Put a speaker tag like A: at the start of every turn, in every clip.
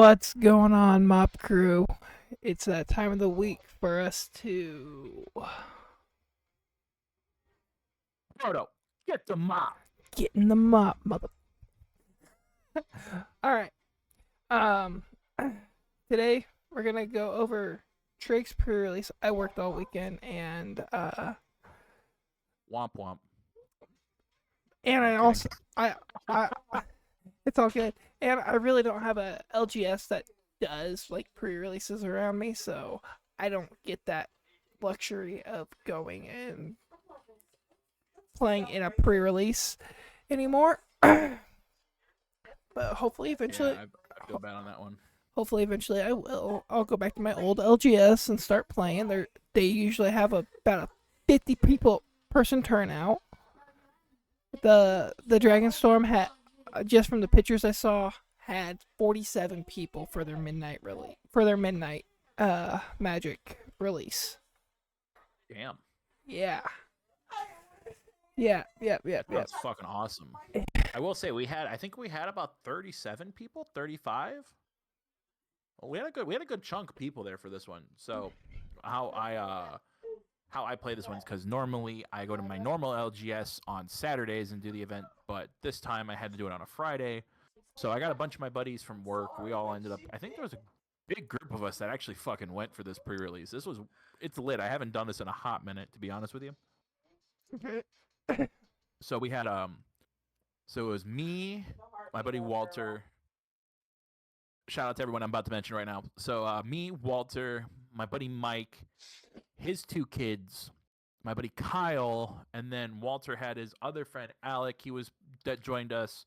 A: What's going on, Mop Crew? It's that time of the week for us to
B: Frodo, get the mop.
A: get in the mop, mother. All right. Um, today we're gonna go over Triggs Prerelease. I worked all weekend, and
B: Womp womp.
A: I also I it's all good, and I really don't have a LGS that does like pre-releases around me, so I don't get that luxury of going and playing in a pre-release anymore. But hopefully eventually
B: Yeah, I feel bad on that one.
A: hopefully eventually I will. I'll go back to my old LGS and start playing. They usually have about a 50 person turnout. The Dragonstorm had, just from the pictures I saw, had 47 people for their midnight Magic release.
B: Damn.
A: Yeah. Yeah.
B: That's fucking awesome. I will say I think we had about 37 people, 35. Well, we had a good chunk of people there for this one. So how I play this one is because normally I go to my normal LGS on Saturdays and do the event, but this time I had to do it on a Friday. So I got a bunch of my buddies from work. We all ended up. I think there was a big group of us that actually fucking went for this pre-release. It's lit. I haven't done this in a hot minute, to be honest with you. So we had so it was me, my buddy Walter. Shout out to everyone I'm about to mention right now. So me, Walter, my buddy Mike, his two kids, my buddy Kyle, and then Walter had his other friend Alec. That joined us.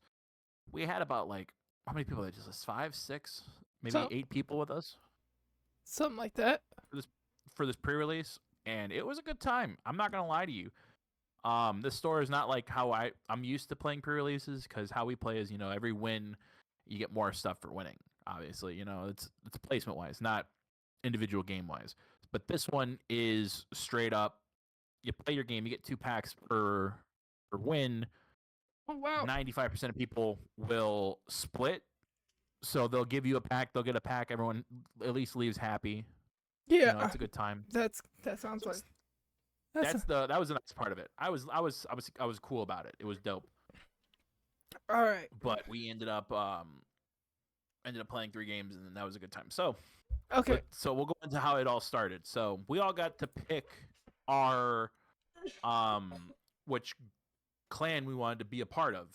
B: We had about like how many people? Just 5, 6, maybe 8 people with us.
A: Something like that.
B: For this pre-release, and it was a good time. I'm not gonna lie to you. This store is not like how I'm used to playing pre-releases, because how we play is, every win you get more stuff for winning. Obviously, it's placement wise, not individual game wise. But this one is straight up. You play your game, you get 2 packs per win.
A: Oh wow!
B: 95% of people will split, so they'll give you a pack. They'll get a pack. Everyone at least leaves happy.
A: Yeah,
B: it's a good time.
A: That sounds like
B: that was the nice part of it. I was cool about it. It was dope.
A: All right.
B: But we ended up playing 3 games, and that was a good time. So
A: okay.
B: So we'll go into how it all started. So we all got to pick our which clan we wanted to be a part of.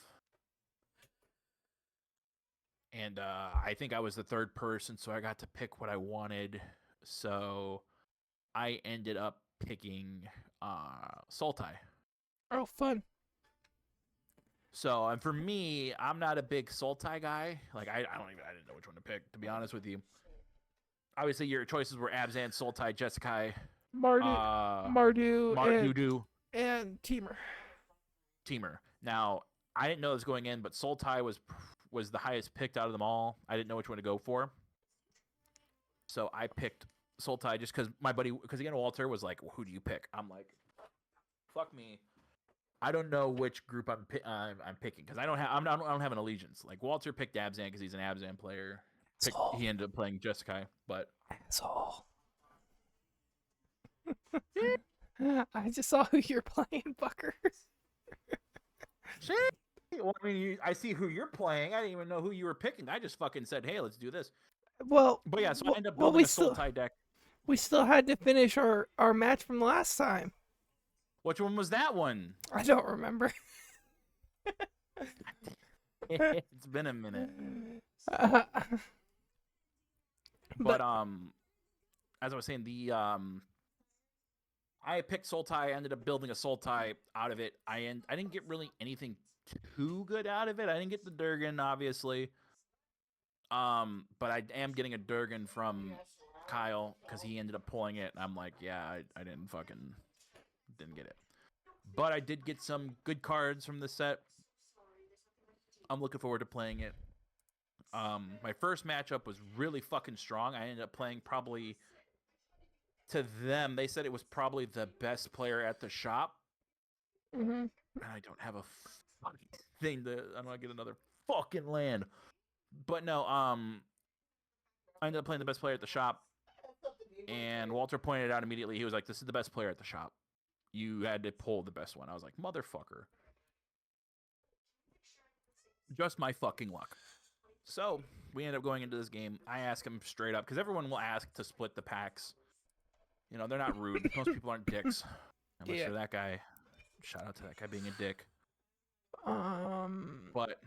B: And I think I was the third person, so I got to pick what I wanted. So I ended up picking Sultai.
A: Oh, fun.
B: So, and for me, I'm not a big Sultai guy. Like, I didn't know which one to pick, to be honest with you. Obviously, your choices were Abzan, Sultai, Jeskai,
A: Mardu, and
B: Teamer. Now, I didn't know this going in, but Sultai was the highest picked out of them all. I didn't know which one to go for. So I picked Sultai just because again, Walter was like, well, who do you pick? I'm like, fuck me. I don't know which group I'm picking, because I don't have an allegiance. Like, Walter picked Abzan because he's an Abzan player. He ended up playing Jeskai, but
A: asshole. I just saw who you're playing, fuckers.
B: Shit. Well, I mean, I see who you're playing. I didn't even know who you were picking. I just fucking said, hey, let's do this.
A: Well,
B: but yeah, so I ended up building a Sultai deck.
A: We still had to finish our match from last time.
B: Which one was that one?
A: I don't remember.
B: It's been a minute. But as I was saying, I picked Sultai. I ended up building a Sultai out of it. I didn't get really anything too good out of it. I didn't get the Durgan, obviously. But I am getting a Durgan from Kyle because he ended up pulling it. And I'm like, yeah, I didn't get it. But I did get some good cards from the set. I'm looking forward to playing it. My first matchup was really fucking strong. I ended up playing probably, to them, they said it was probably the best player at the shop.
A: Mm-hmm.
B: And I don't have a fucking thing I don't want to get another fucking land. But no, I ended up playing the best player at the shop, and Walter pointed out immediately. He was like, "This is the best player at the shop. You had to pull the best one." I was like, "Motherfucker." Just my fucking luck. So we ended up going into this game. I asked him straight up, because everyone will ask to split the packs. You know, they're not rude. Most people aren't dicks. Unless
A: Yeah.
B: you're that guy. Shout out to that guy being a dick. But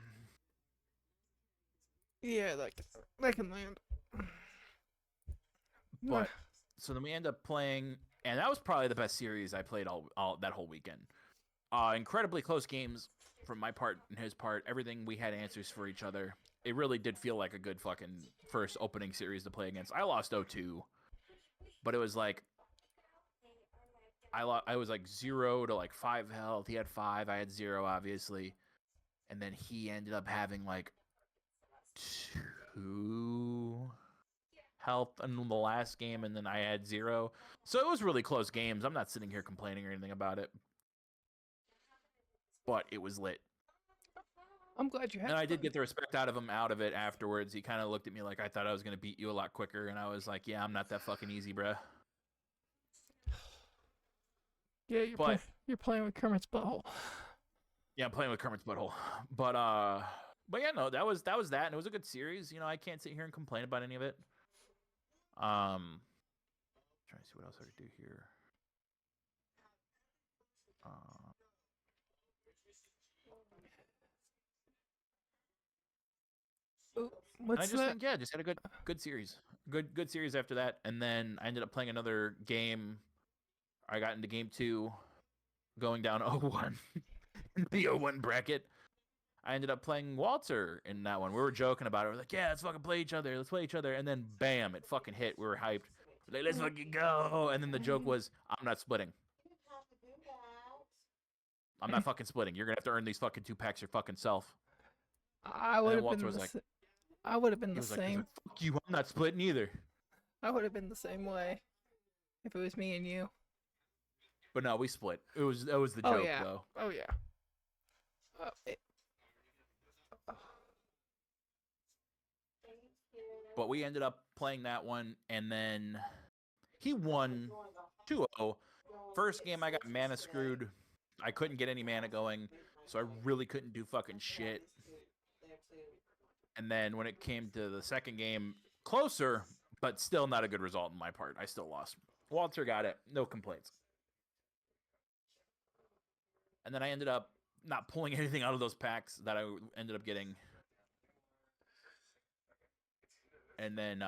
A: yeah, that can land.
B: But so then we end up playing, and that was probably the best series I played all that whole weekend. Incredibly close games from my part and his part. Everything, we had answers for each other. It really did feel like a good fucking first opening series to play against. I lost 0-2, but it was like I was like 0 to like 5 health. He had 5. I had 0, obviously, and then he ended up having like 2 health in the last game, and then I had 0. So it was really close games. I'm not sitting here complaining or anything about it, but it was lit.
A: I'm glad you had.
B: And I did get the respect out of it afterwards. He kind of looked at me like I thought I was gonna beat you a lot quicker, and I was like, "Yeah, I'm not that fucking easy, bruh."
A: Yeah, you're playing with Kermit's butthole.
B: Yeah, I'm playing with Kermit's butthole. But yeah, no, that was that, and it was a good series. You know, I can't sit here and complain about any of it. Trying to see what else I could do here.
A: What's
B: think, yeah, just had a good series. Good series after that. And then I ended up playing another game. I got into game 2, going down 0-1 in the 0-1 bracket. I ended up playing Walter in that one. We were joking about it. We're like, yeah, let's fucking play each other. Let's play each other. And then bam, it fucking hit. We were hyped. We're like, let's fucking go. And then the joke was, I'm not splitting. I'm not fucking splitting. You're gonna have to earn these fucking 2 packs your fucking self.
A: I would have been I would have been the same.
B: Like, fuck you, I'm not splitting either.
A: I would have been the same way if it was me and you.
B: But no, we split. That was the joke, though.
A: Oh yeah.
B: But we ended up playing that one, and then he won 2-0. First game, I got mana screwed. I couldn't get any mana going, so I really couldn't do fucking shit. And then when it came to the second game, closer, but still not a good result on my part. I still lost. Walter got it. No complaints. And then I ended up not pulling anything out of those packs that I ended up getting. And then,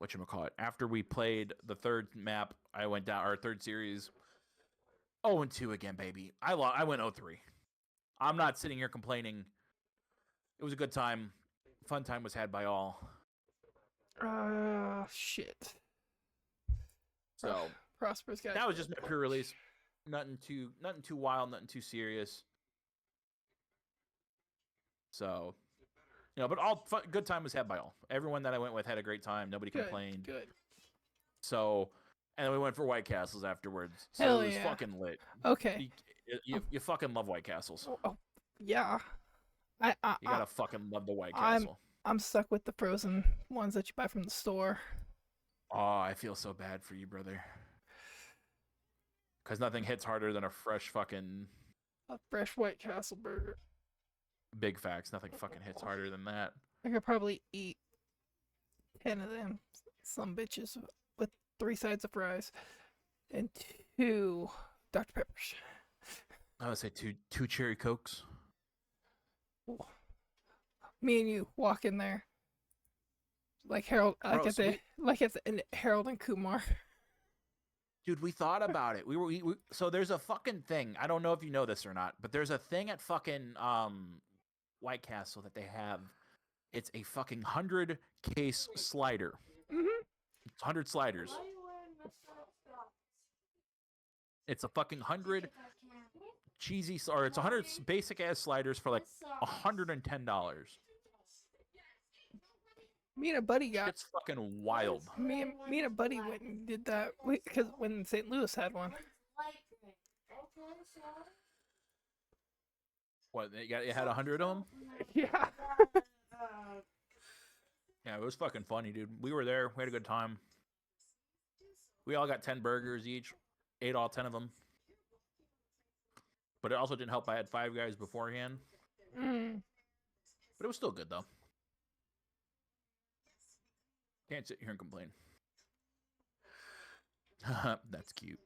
B: whatchamacallit, after we played the third map, I went down, our third series, 0-2 again, baby. I went 0-3. I'm not sitting here complaining. It was a good time. Fun time was had by all.
A: Shit.
B: So
A: Prosper's got.
B: That was just my pre-release. Nothing too wild, nothing too serious. So, you know, but good time was had by all. Everyone that I went with had a great time. Nobody complained.
A: Good.
B: So, and then we went for White Castles afterwards. So
A: Hell
B: it was
A: yeah.
B: fucking lit.
A: Okay.
B: You fucking love White Castles.
A: Oh, yeah.
B: You gotta fucking love the White Castle.
A: I'm stuck with the frozen ones that you buy from the store.
B: Oh, I feel so bad for you, brother. Because nothing hits harder than a fresh
A: White Castle burger.
B: Big facts. Nothing fucking hits harder than that.
A: I could probably eat 10 of them, some bitches, with 3 sides of fries and 2 Dr. Peppers.
B: I would say two cherry cokes.
A: Ooh. Me and you walk in there like Harold, like it's Harold and Kumar.
B: Dude, we thought about it. So there's a fucking thing. I don't know if you know this or not, but there's a thing at fucking White Castle that they have. It's a fucking 100 case slider.
A: Mm-hmm.
B: It's 100 sliders. It's a fucking 100 cheesy, or it's 100 basic ass sliders for like $110.
A: Me and a buddy got.
B: It's fucking wild.
A: Me and a buddy went and did that because when St. Louis had one.
B: What, you had 100 of them?
A: Yeah.
B: Yeah, it was fucking funny, dude. We were there. We had a good time. We all got 10 burgers each. Ate all 10 of them. But it also didn't help I had 5 guys beforehand.
A: Mm.
B: But it was still good, though. Can't sit here and complain. That's cute.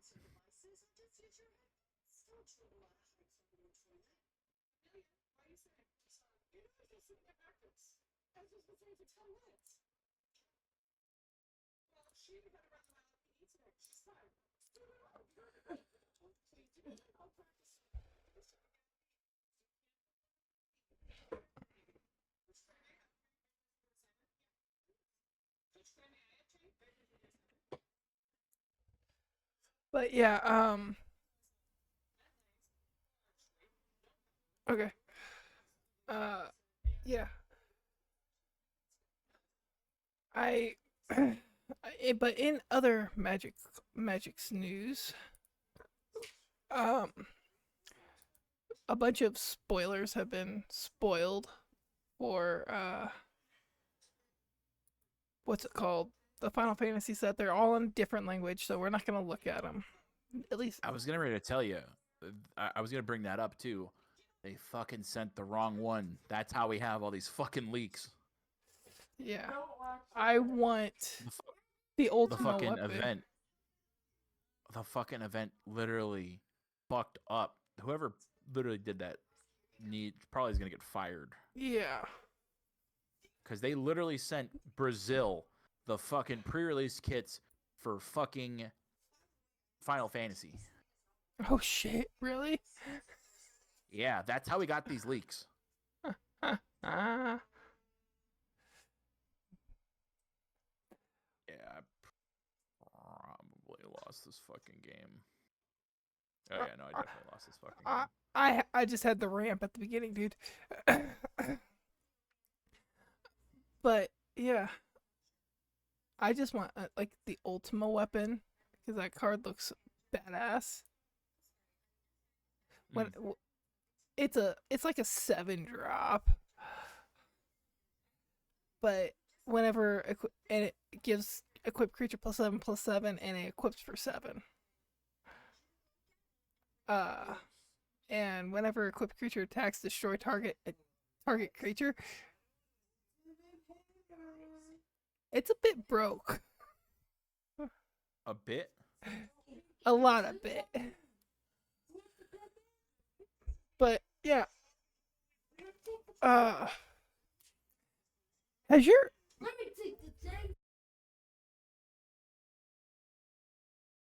A: But yeah, okay. Yeah. I but in other Magic's news, um a bunch of spoilers have been spoiled for what's it called? The Final Fantasy set. They're all in different language, so we're not going to look at them. At least
B: I was getting ready to tell you. I was going to bring that up, too. They fucking sent the wrong one. That's how we have all these fucking leaks.
A: yeah. I want the Ultima
B: The fucking
A: weapon.
B: event. The fucking event literally fucked up. Whoever literally did that probably is going to get fired.
A: Yeah.
B: Because they literally sent Brazil the fucking pre-release kits for fucking Final Fantasy.
A: Oh shit, really?
B: Yeah, that's how we got these leaks.
A: Ah.
B: Yeah, I probably lost this fucking game. Oh yeah, no, I definitely lost this fucking game.
A: I just had the ramp at the beginning, dude. But yeah, I just want like the Ultima weapon because that card looks badass. When it's like a 7-drop, but whenever and it gives equip creature +7/+7 and it equips for 7. And whenever equipped creature attacks, destroy target creature. It's a bit broke.
B: A bit?
A: A lot of bit. But yeah. Has your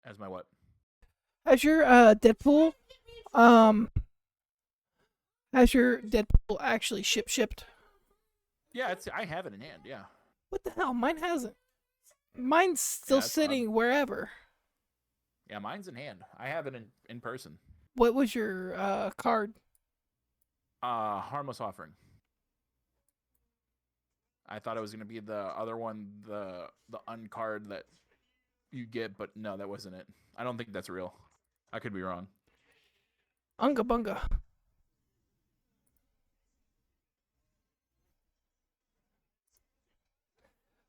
B: As my what?
A: Has your Deadpool has your Deadpool actually shipped?
B: Yeah, I have it in hand. Yeah.
A: What the hell? Mine hasn't. Mine's still sitting wherever.
B: Yeah, mine's in hand. I have it in person.
A: What was your card?
B: Harmless Offering. I thought it was gonna be the other one, the uncard that you get, but no, that wasn't it. I don't think that's real. I could be wrong.
A: Unga bunga.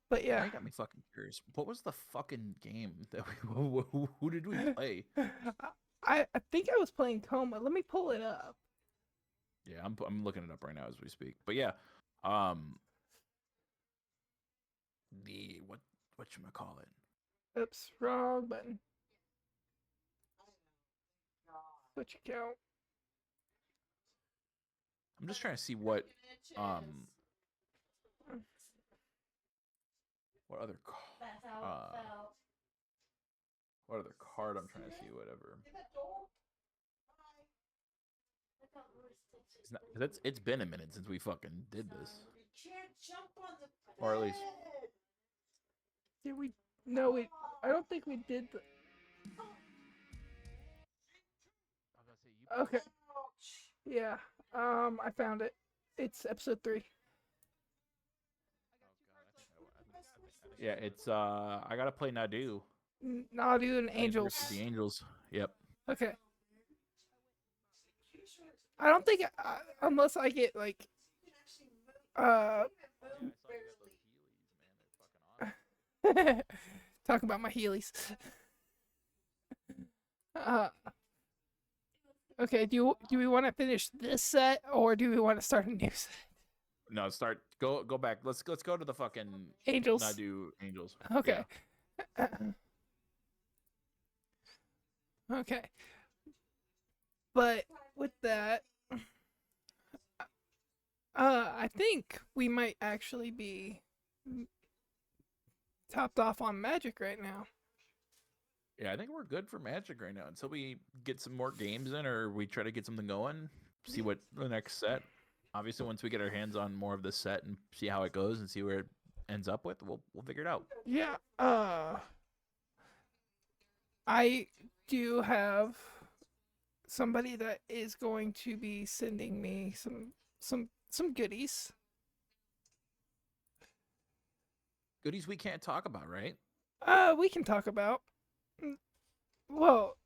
A: But yeah,
B: That got me fucking curious. What was the fucking game that who did we play?
A: I think I was playing Coma. Let me pull it up.
B: Yeah, I'm looking it up right now as we speak. But yeah, the whatchamacallit?
A: Oops, wrong button. Switch account.
B: I'm just trying to see what other card I'm trying to see, whatever. It's been a minute since we fucking did this. Or at least
A: Did we? No, I don't think we did. Okay. Yeah. I found it. It's episode 3.
B: yeah, it's I gotta play Nadu.
A: Nadu and Angels.
B: The Angels. Yep.
A: Okay. I don't think unless I get like Talk about my Heelys. Uh, okay, do we want to finish this set or do we want to start a new set?
B: No, go back. Let's go to the fucking
A: Angels.
B: not do Angels.
A: Okay.
B: Yeah.
A: Okay. But with that, I think we might actually be topped off on Magic right now.
B: Yeah, I think we're good for Magic right now until we get some more games in or we try to get something going. See what the next set. Obviously, once we get our hands on more of the set and see how it goes and see where it ends up with, we'll figure it out.
A: Yeah. I do have somebody that is going to be sending me some goodies.
B: Goodies we can't talk about, right?
A: We can talk about. Well,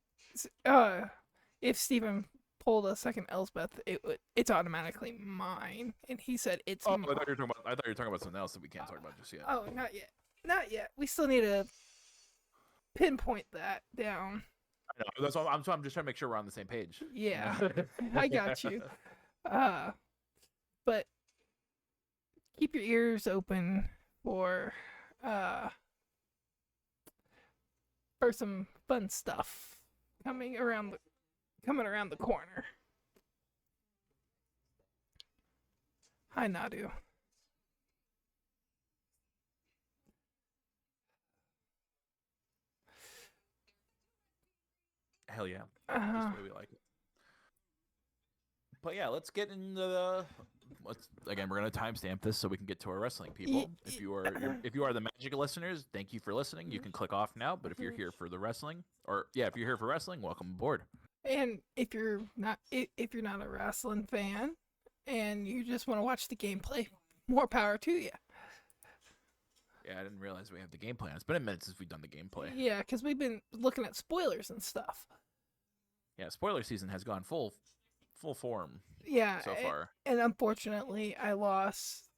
A: if Steven pulled a second Elsbeth, it's automatically mine, and he said it's.
B: Oh, I thought you were talking about something else that we can't talk about just yet.
A: Oh, not yet, not yet. We still need to pinpoint that down.
B: I know. That's all. I'm just trying to make sure we're on the same page.
A: Yeah, I got you. But keep your ears open for some fun stuff coming around the corner. Hi, Nadu.
B: Hell yeah. Just the way we like it. But yeah, let's get into the. Again, we're gonna timestamp this so we can get to our wrestling people. If you are the Magic listeners, thank you for listening. You can click off now. But if you're here for the wrestling, if you're here for wrestling, welcome aboard.
A: And if you're not a wrestling fan and you just want to watch the gameplay, more power to you.
B: Yeah, I didn't realize we have the game plan. It's been a minute since we've done the gameplay.
A: Yeah, because we've been looking at spoilers and stuff.
B: Yeah, spoiler season has gone full form.
A: Yeah,
B: so far.
A: And unfortunately, I lost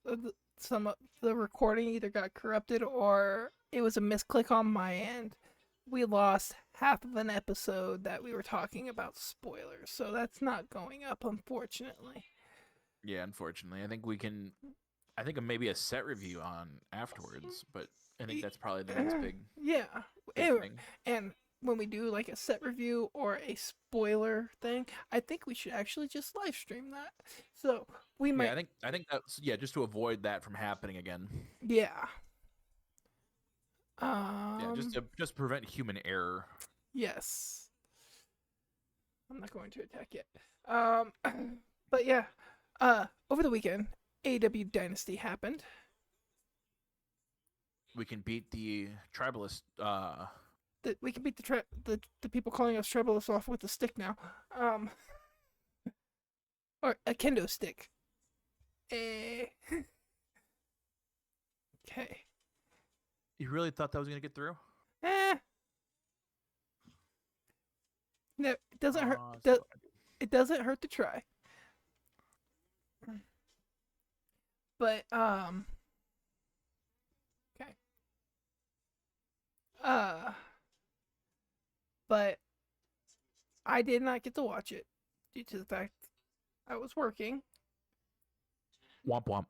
A: some of the recording. Either got corrupted or it was a misclick on my end. We lost half of an episode that we were talking about spoilers, so that's not going up, unfortunately.
B: Yeah, unfortunately, I think maybe a set review on afterwards, but I think that's probably the next big.
A: Yeah,
B: big thing.
A: And when we do like a set review or a spoiler thing, I think we should actually just live stream that. So we might.
B: Yeah, I think that's just to avoid that from happening again.
A: Yeah.
B: Yeah, just prevent human error.
A: Yes. I'm not going to attack yet. But yeah. Over the weekend, AEW Dynasty happened.
B: We can beat the tribalist.
A: We can beat the people calling us tribalists off with a stick now. Or a kendo stick. Okay.
B: You really thought that was gonna get through?
A: No, it doesn't hurt. It doesn't hurt to try. But okay. But I did not get to watch it due to the fact I was working.
B: Womp womp.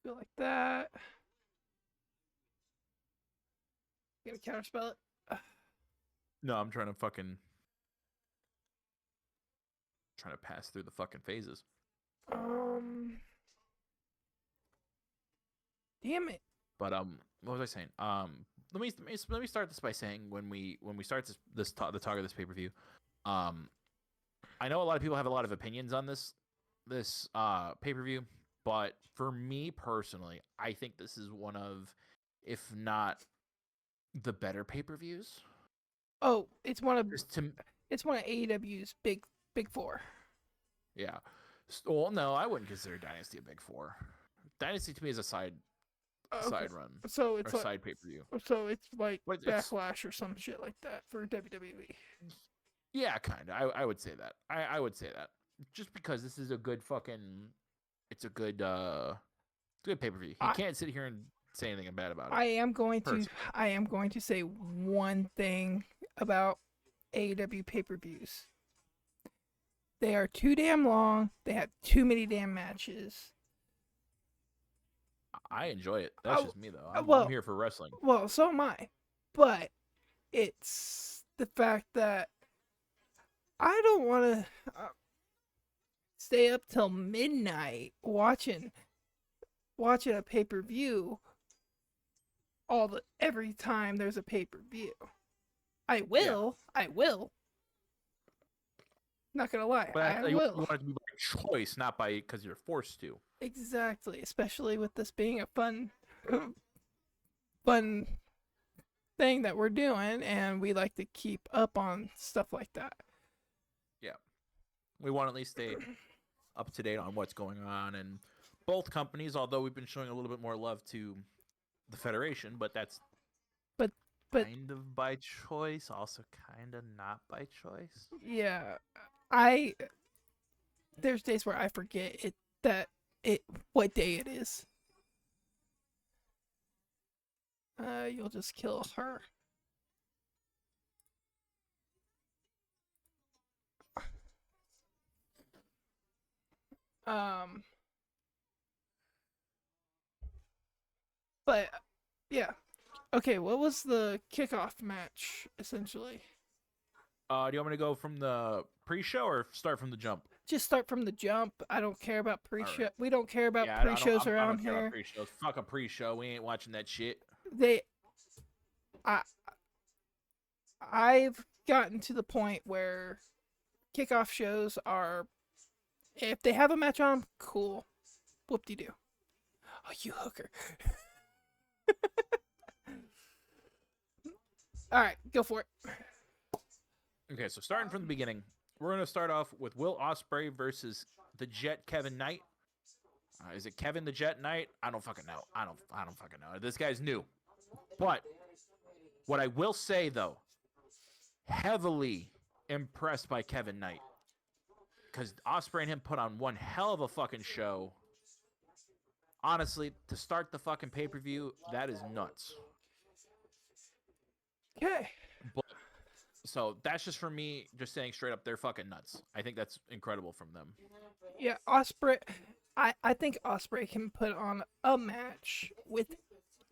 A: Feel like that. Gonna counterspell it.
B: No, I'm trying to pass through the fucking phases.
A: Damn it.
B: But what was I saying? Let me start this by saying when we start the talk of this pay-per-view, I know a lot of people have a lot of opinions on this pay-per-view, but for me personally, I think this is one of, if not the better pay-per-views.
A: Oh, it's one of AEW's big four.
B: Yeah. Well, no, I wouldn't consider Dynasty a big four. Dynasty to me is a side run.
A: So it's
B: like side pay-per-view.
A: So it's like Backlash or some shit like that for WWE.
B: Yeah, kind of. I would say that. I would say that. Just because this is a good fucking, it's a good It's a good pay-per-view. He can't sit here and say anything bad about it.
A: I am going to say one thing about AEW pay-per-views. They are too damn long. They have too many damn matches.
B: I enjoy it. That's just me, though. I'm here for wrestling.
A: Well, so am I. But it's the fact that I don't want to stay up till midnight watching a pay-per-view every time there's a pay-per-view. I will. Not gonna lie,
B: but
A: I
B: you
A: will.
B: want it to be by choice, not by because you're forced to.
A: Exactly, especially with this being a fun thing that we're doing, and we like to keep up on stuff like that.
B: Yeah, we want to at least stay up to date on what's going on, and both companies. Although we've been showing a little bit more love to the Federation, but that's kind of by choice, also kind of not by choice.
A: Yeah, there's days where I forget what day it is. You'll just kill her. But yeah. Okay, what was the kickoff match essentially?
B: Do you want me to go from the pre-show or start from the jump?
A: Just start from the jump. I don't care about pre-show.
B: Right.
A: We don't care about pre-shows around here. I don't care about
B: pre-shows. Fuck a pre-show. We ain't watching that shit.
A: I've gotten to the point where kickoff shows are, if they have a match on them, cool. Whoop-de-doo. Oh, you hooker. All right, go for it.
B: Okay, so starting from the beginning, we're going to start off with Will Ospreay versus the Jet Kevin Knight. Is it Kevin the Jet Knight? I don't fucking know. I don't fucking know. This guy's new. But what I will say, though, heavily impressed by Kevin Knight. Because Ospreay and him put on one hell of a fucking show. Honestly, to start the fucking pay-per-view, that is nuts.
A: Okay.
B: But, so that's just for me, just saying straight up, they're fucking nuts. I think that's incredible from them.
A: Yeah, Ospreay. I think Ospreay can put on a match with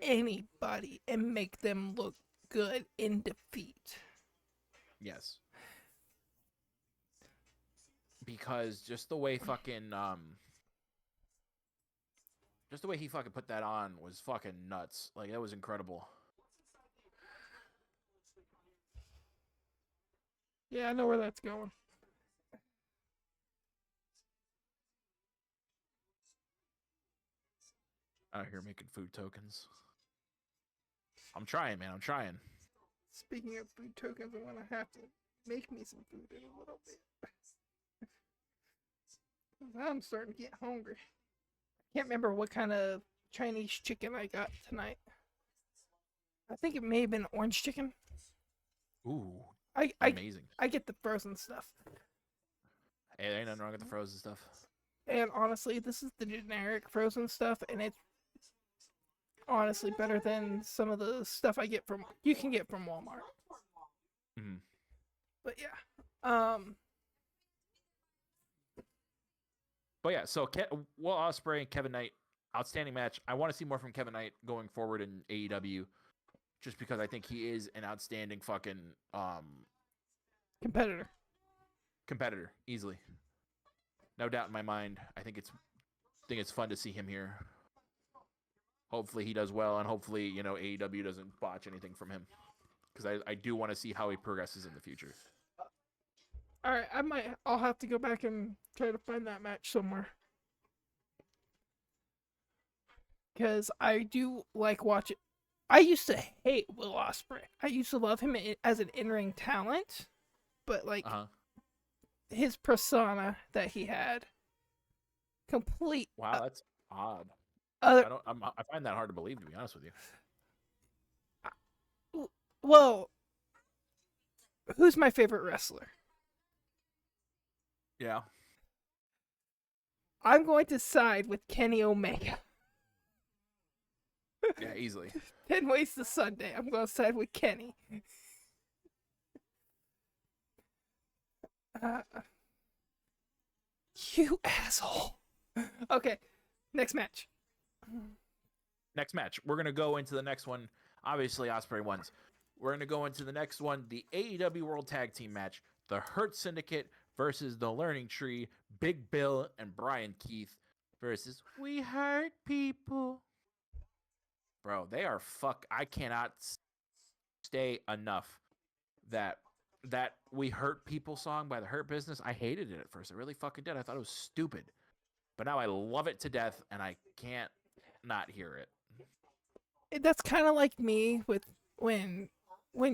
A: anybody and make them look good in defeat.
B: Yes. Because just the way fucking just the way he fucking put that on was fucking nuts. Like, that was incredible.
A: Yeah, I know where that's going.
B: Out here making food tokens. I'm trying, man. I'm trying.
A: Speaking of food tokens, I'm gonna have to make me some food in a little bit. I'm starting to get hungry. I can't remember what kind of Chinese chicken I got tonight. I think it may have been orange chicken.
B: Ooh, amazing.
A: I get the frozen stuff.
B: Hey, there ain't nothing wrong with the frozen stuff.
A: And honestly, this is the generic frozen stuff, and it's honestly better than some of the stuff you can get from Walmart.
B: Mm-hmm.
A: But yeah,
B: But yeah, so Will Ospreay and Kevin Knight, outstanding match. I want to see more from Kevin Knight going forward in AEW, just because I think he is an outstanding fucking competitor, easily. No doubt in my mind. I think it's fun to see him here. Hopefully he does well, and hopefully, AEW doesn't botch anything from him, because I do want to see how he progresses in the future.
A: All right, I'll have to go back and try to find that match somewhere. Because I do like watching. I used to hate Will Ospreay. I used to love him as an in-ring talent, but his persona that he had, complete.
B: Wow, that's odd. I find that hard to believe, to be honest with
A: you. Well, who's my favorite wrestler?
B: Yeah.
A: I'm going to side with Kenny Omega.
B: Yeah, easily.
A: 10 ways to Sunday. I'm going to side with Kenny. Uh, you asshole. Okay, next match.
B: Next match, we're gonna go into the next one. Obviously, Ospreay wins. We're gonna go into the next one, the AEW World Tag Team match, the Hurt Syndicate versus the Learning Tree, Big Bill and Brian Keith versus We Hurt People. Bro, they are I cannot stay enough that We Hurt People song by the Hurt Business. I hated it at first. I really fucking did. I thought it was stupid. But now I love it to death and I can't not hear it.
A: That's kind of like me with when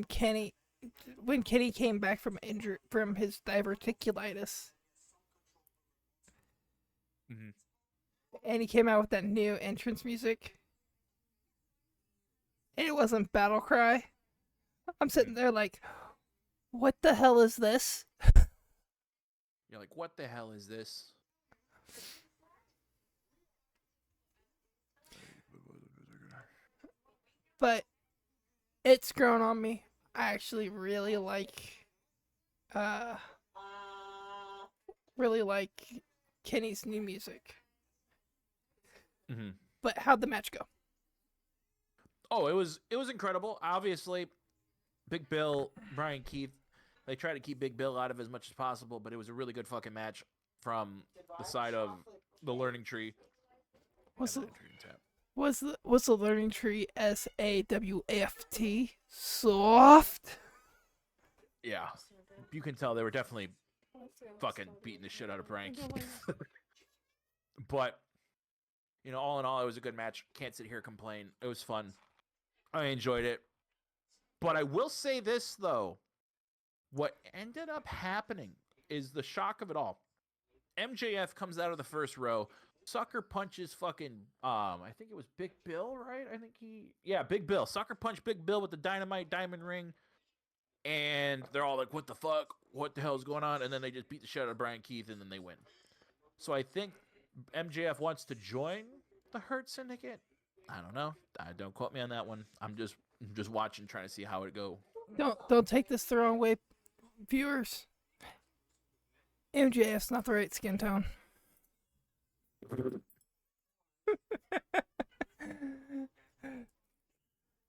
A: Kenny came back from his diverticulitis.
B: Mm-hmm.
A: And he came out with that new entrance music. And it wasn't Battle Cry. I'm sitting there like, what the hell is this?
B: You're like, what the hell is this?
A: But it's grown on me. I actually really like Kenny's new music.
B: Mm-hmm.
A: But how'd the match go?
B: Oh, it was incredible. Obviously, Big Bill, Brian Keith, they try to keep Big Bill out of as much as possible, but it was a really good fucking match from the side of the Learning Tree.
A: Was the Learning Tree SAWAFT soft?
B: Yeah, you can tell they were definitely fucking beating the shit out of Brian Keith. But you know, all in all, it was a good match. Can't sit here and complain. It was fun. I enjoyed it. But I will say this, though. What ended up happening is the shock of it all. MJF comes out of the first row, sucker punches fucking, I think it was Big Bill, right? Big Bill. Sucker punch Big Bill with the dynamite diamond ring. And they're all like, what the fuck? What the hell is going on? And then they just beat the shit out of Brian Keith and then they win. So I think MJF wants to join the Hurt Syndicate. I don't know. Don't quote me on that one. I'm just watching, trying to see how it go.
A: Don't take this the wrong way, viewers. MJF's not the right skin tone.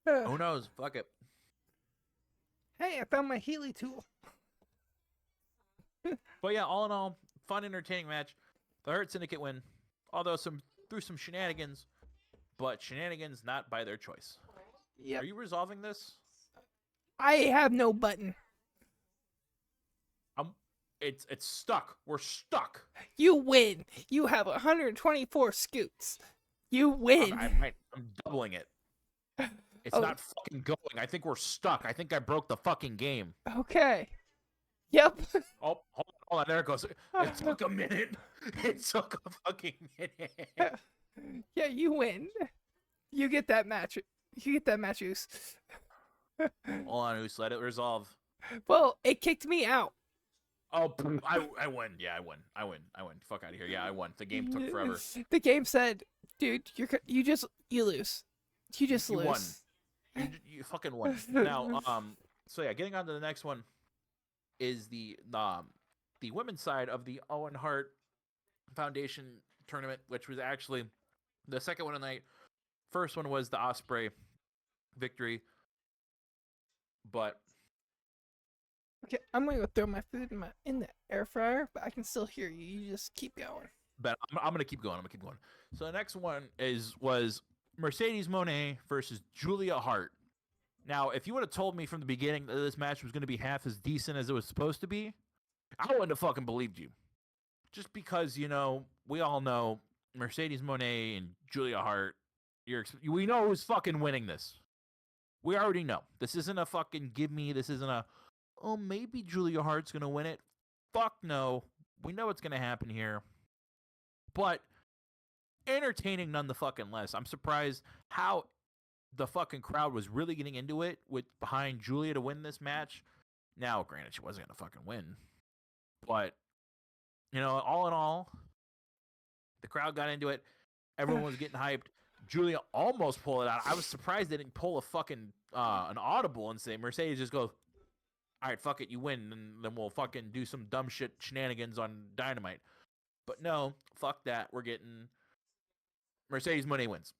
B: Who knows? Fuck it.
A: Hey, I found my Healy tool.
B: But yeah, all in all, fun, entertaining match. The Hurt Syndicate win, although through some shenanigans, but shenanigans not by their choice.
A: Yep.
B: Are you resolving this?
A: I have no button.
B: It's stuck. We're stuck.
A: You win. You have 124 scoots. You win.
B: I'm doubling it. It's not fucking going. I think we're stuck. I think I broke the fucking game.
A: Okay. Yep.
B: Oh, hold on. There it goes. It took a minute. It took a fucking minute.
A: Yeah, you win. You get that match. You get that match, Oos.
B: Hold on, Oos. Let it resolve.
A: Well, it kicked me out.
B: Oh, I win. Yeah, I win. Fuck out of here. Yeah, I won. The game took forever.
A: The game said, dude, you lose. You just lose.
B: Won. You fucking won. Now, so yeah, getting on to the next one is the women's side of the Owen Hart Foundation tournament, which was actually the second one of the night. First one was the Ospreay victory, but
A: okay, I'm gonna go throw my food in the air fryer, but I can still hear you. You just keep going.
B: But I'm gonna keep going. So the next one was Mercedes Moné versus Julia Hart. Now, if you would have told me from the beginning that this match was going to be half as decent as it was supposed to be, I wouldn't have fucking believed you. Just because, you know, we all know Mercedes Moné and Julia Hart, we know who's fucking winning this. We already know. This isn't a fucking this isn't a, oh, maybe Julia Hart's going to win it. Fuck no. We know what's going to happen here. But entertaining none the fucking less. I'm surprised how the fucking crowd was really getting into it behind Julia to win this match. Now, granted, she wasn't going to fucking win. But, you know, all in all, the crowd got into it. Everyone was getting hyped. Julia almost pulled it out. I was surprised they didn't pull a fucking an audible and say Mercedes just goes, all right, fuck it, you win, and then we'll fucking do some dumb shit shenanigans on Dynamite. But no, fuck that. We're getting Mercedes money wins.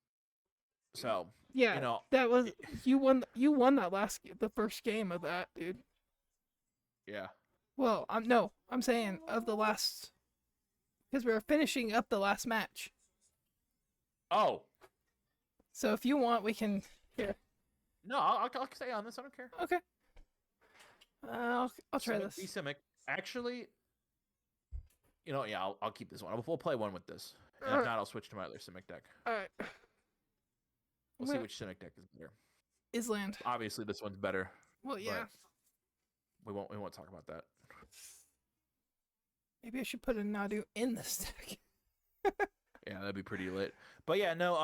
B: So
A: Yeah,
B: you know,
A: that was you won the first game of that, dude.
B: yeah.
A: Well, I'm saying of the last, because we were finishing up the last match.
B: Oh
A: So if you want, we can here.
B: no, I'll stay on this. I don't care.
A: Okay. I'll try this.
B: Simic. Actually, you know, yeah, I'll keep this one. We'll play one with this. And if not, I'll switch to my other Simic deck.
A: All right.
B: We'll see which Simic deck is better.
A: Island.
B: Obviously, this one's better.
A: Well, yeah.
B: We won't talk about that.
A: Maybe I should put a Nadu in this deck.
B: Yeah, that'd be pretty lit. But yeah, no,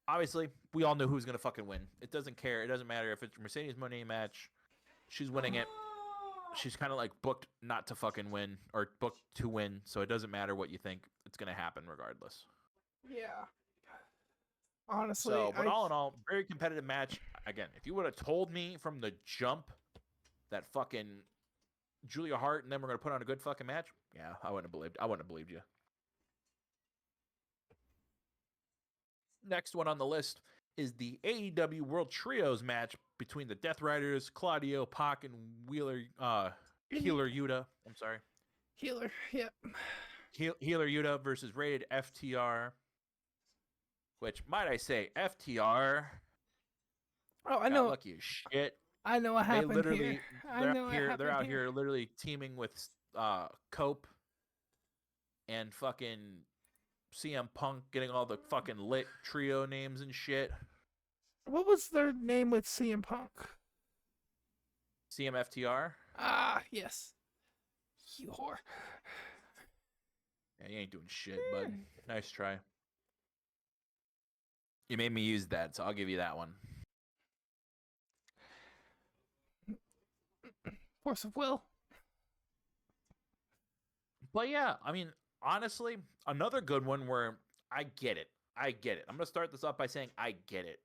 B: obviously, we all knew who was gonna fucking win. It doesn't care. It doesn't matter if it's Mercedes money match. She's winning it. She's kind of like booked not to fucking win or booked to win, so it doesn't matter what you think. It's gonna happen regardless.
A: Yeah. Honestly,
B: so, but all in all, very competitive match. Again, if you would have told me from the jump that fucking Julia Hart and then we're gonna put on a good fucking match, yeah, I wouldn't have believed you. Next one on the list is the AEW World Trios match between the Death Riders, Claudio, Pac, and Healer Yuta. I'm sorry.
A: Healer, yep.
B: Healer Yuta versus Rated FTR. Which, might I say, FTR.
A: Oh, I know.
B: Lucky as shit.
A: I know what happened here.
B: They're out here literally teaming with Cope and fucking CM Punk, getting all the fucking lit trio names and shit.
A: What was their name with CM Punk?
B: CMFTR?
A: Ah, yes. You whore.
B: Yeah, you ain't doing shit, bud. Nice try. You made me use that, so I'll give you that one.
A: Force of will.
B: But yeah, I mean, honestly, another good one where I get it. I'm going to start this off by saying I get it.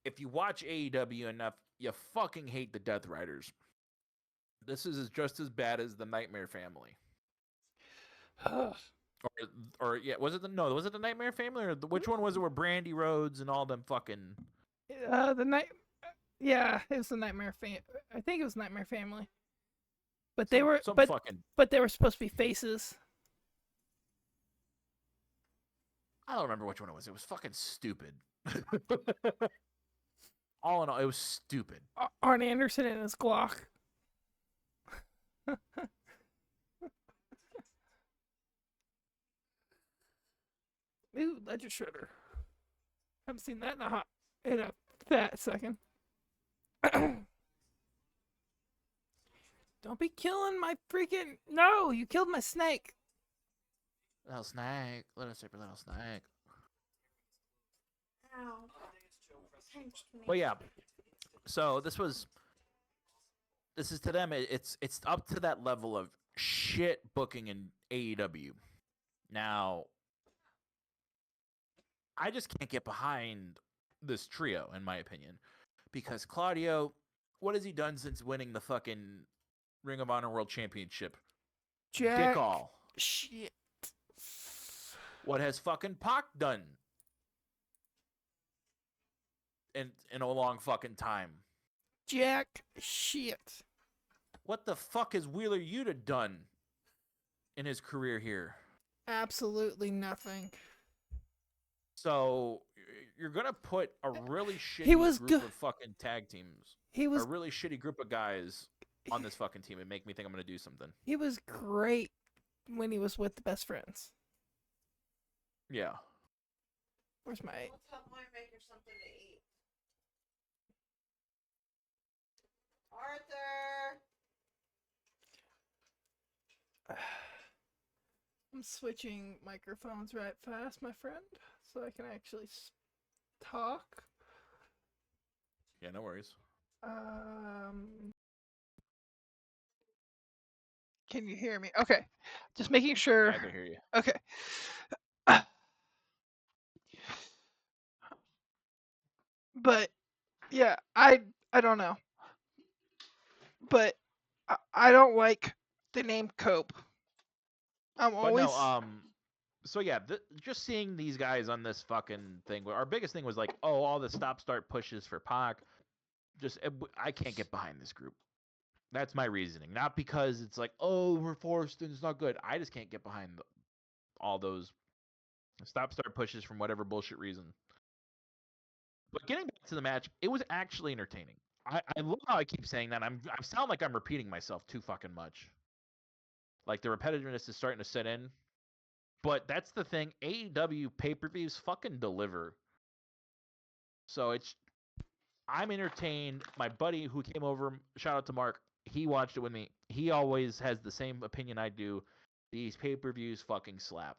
B: If you watch AEW enough, you fucking hate the Death Riders. This is just as bad as the Nightmare Family. or yeah, was it the Nightmare Family, or which one was it where Brandy Rhodes and all them fucking
A: yeah, it was the Nightmare Family. I think it was Nightmare Family. But they were supposed to be faces.
B: I don't remember which one it was. It was fucking stupid. All in all, it was stupid.
A: Arn Anderson and his Glock. Ooh, Ledger Shredder. Haven't seen that in a fat second. Don't be killing my freaking... No, you killed my snake.
B: Little snake. Little super little snake.
C: Ow.
B: Well, yeah. So this is to them. It's up to that level of shit booking in AEW. Now, I just can't get behind this trio, in my opinion, because Claudio, what has he done since winning the fucking Ring of Honor World Championship?
A: Jack.
B: Dick all.
A: Shit.
B: What has fucking Pac done? In a long fucking time.
A: Jack shit.
B: What the fuck has Wheeler Yuta done in his career here?
A: Absolutely nothing.
B: So you're gonna put a really shitty group of fucking tag teams. A really shitty group of guys on this fucking team and make me think I'm gonna do something.
A: He was great when he was with the Best Friends.
B: Yeah.
A: Where's my...
C: I'll tell my maker something to eat. Arthur!
A: I'm switching microphones right fast, my friend, so I can actually talk.
B: Yeah, no worries.
A: Can you hear me? Okay. Just making sure.
B: I can hear you.
A: Okay. But yeah, I don't know. But I don't like the name Cope. I'm
B: But
A: always
B: no, so yeah, just seeing these guys on this fucking thing. Our biggest thing was like, oh, all the stop-start pushes for Pac. I can't get behind this group. That's my reasoning. Not because it's like, oh, we're forced and it's not good. I just can't get behind all those stop-start pushes from whatever bullshit reason. But getting back to the match, it was actually entertaining. I love how I keep saying that. I sound like I'm repeating myself too fucking much. Like the repetitiveness is starting to set in. But that's the thing. AEW pay-per-views fucking deliver. So I'm entertained. My buddy who came over, shout out to Mark, he watched it with me. He always has the same opinion I do. These pay-per-views fucking slap.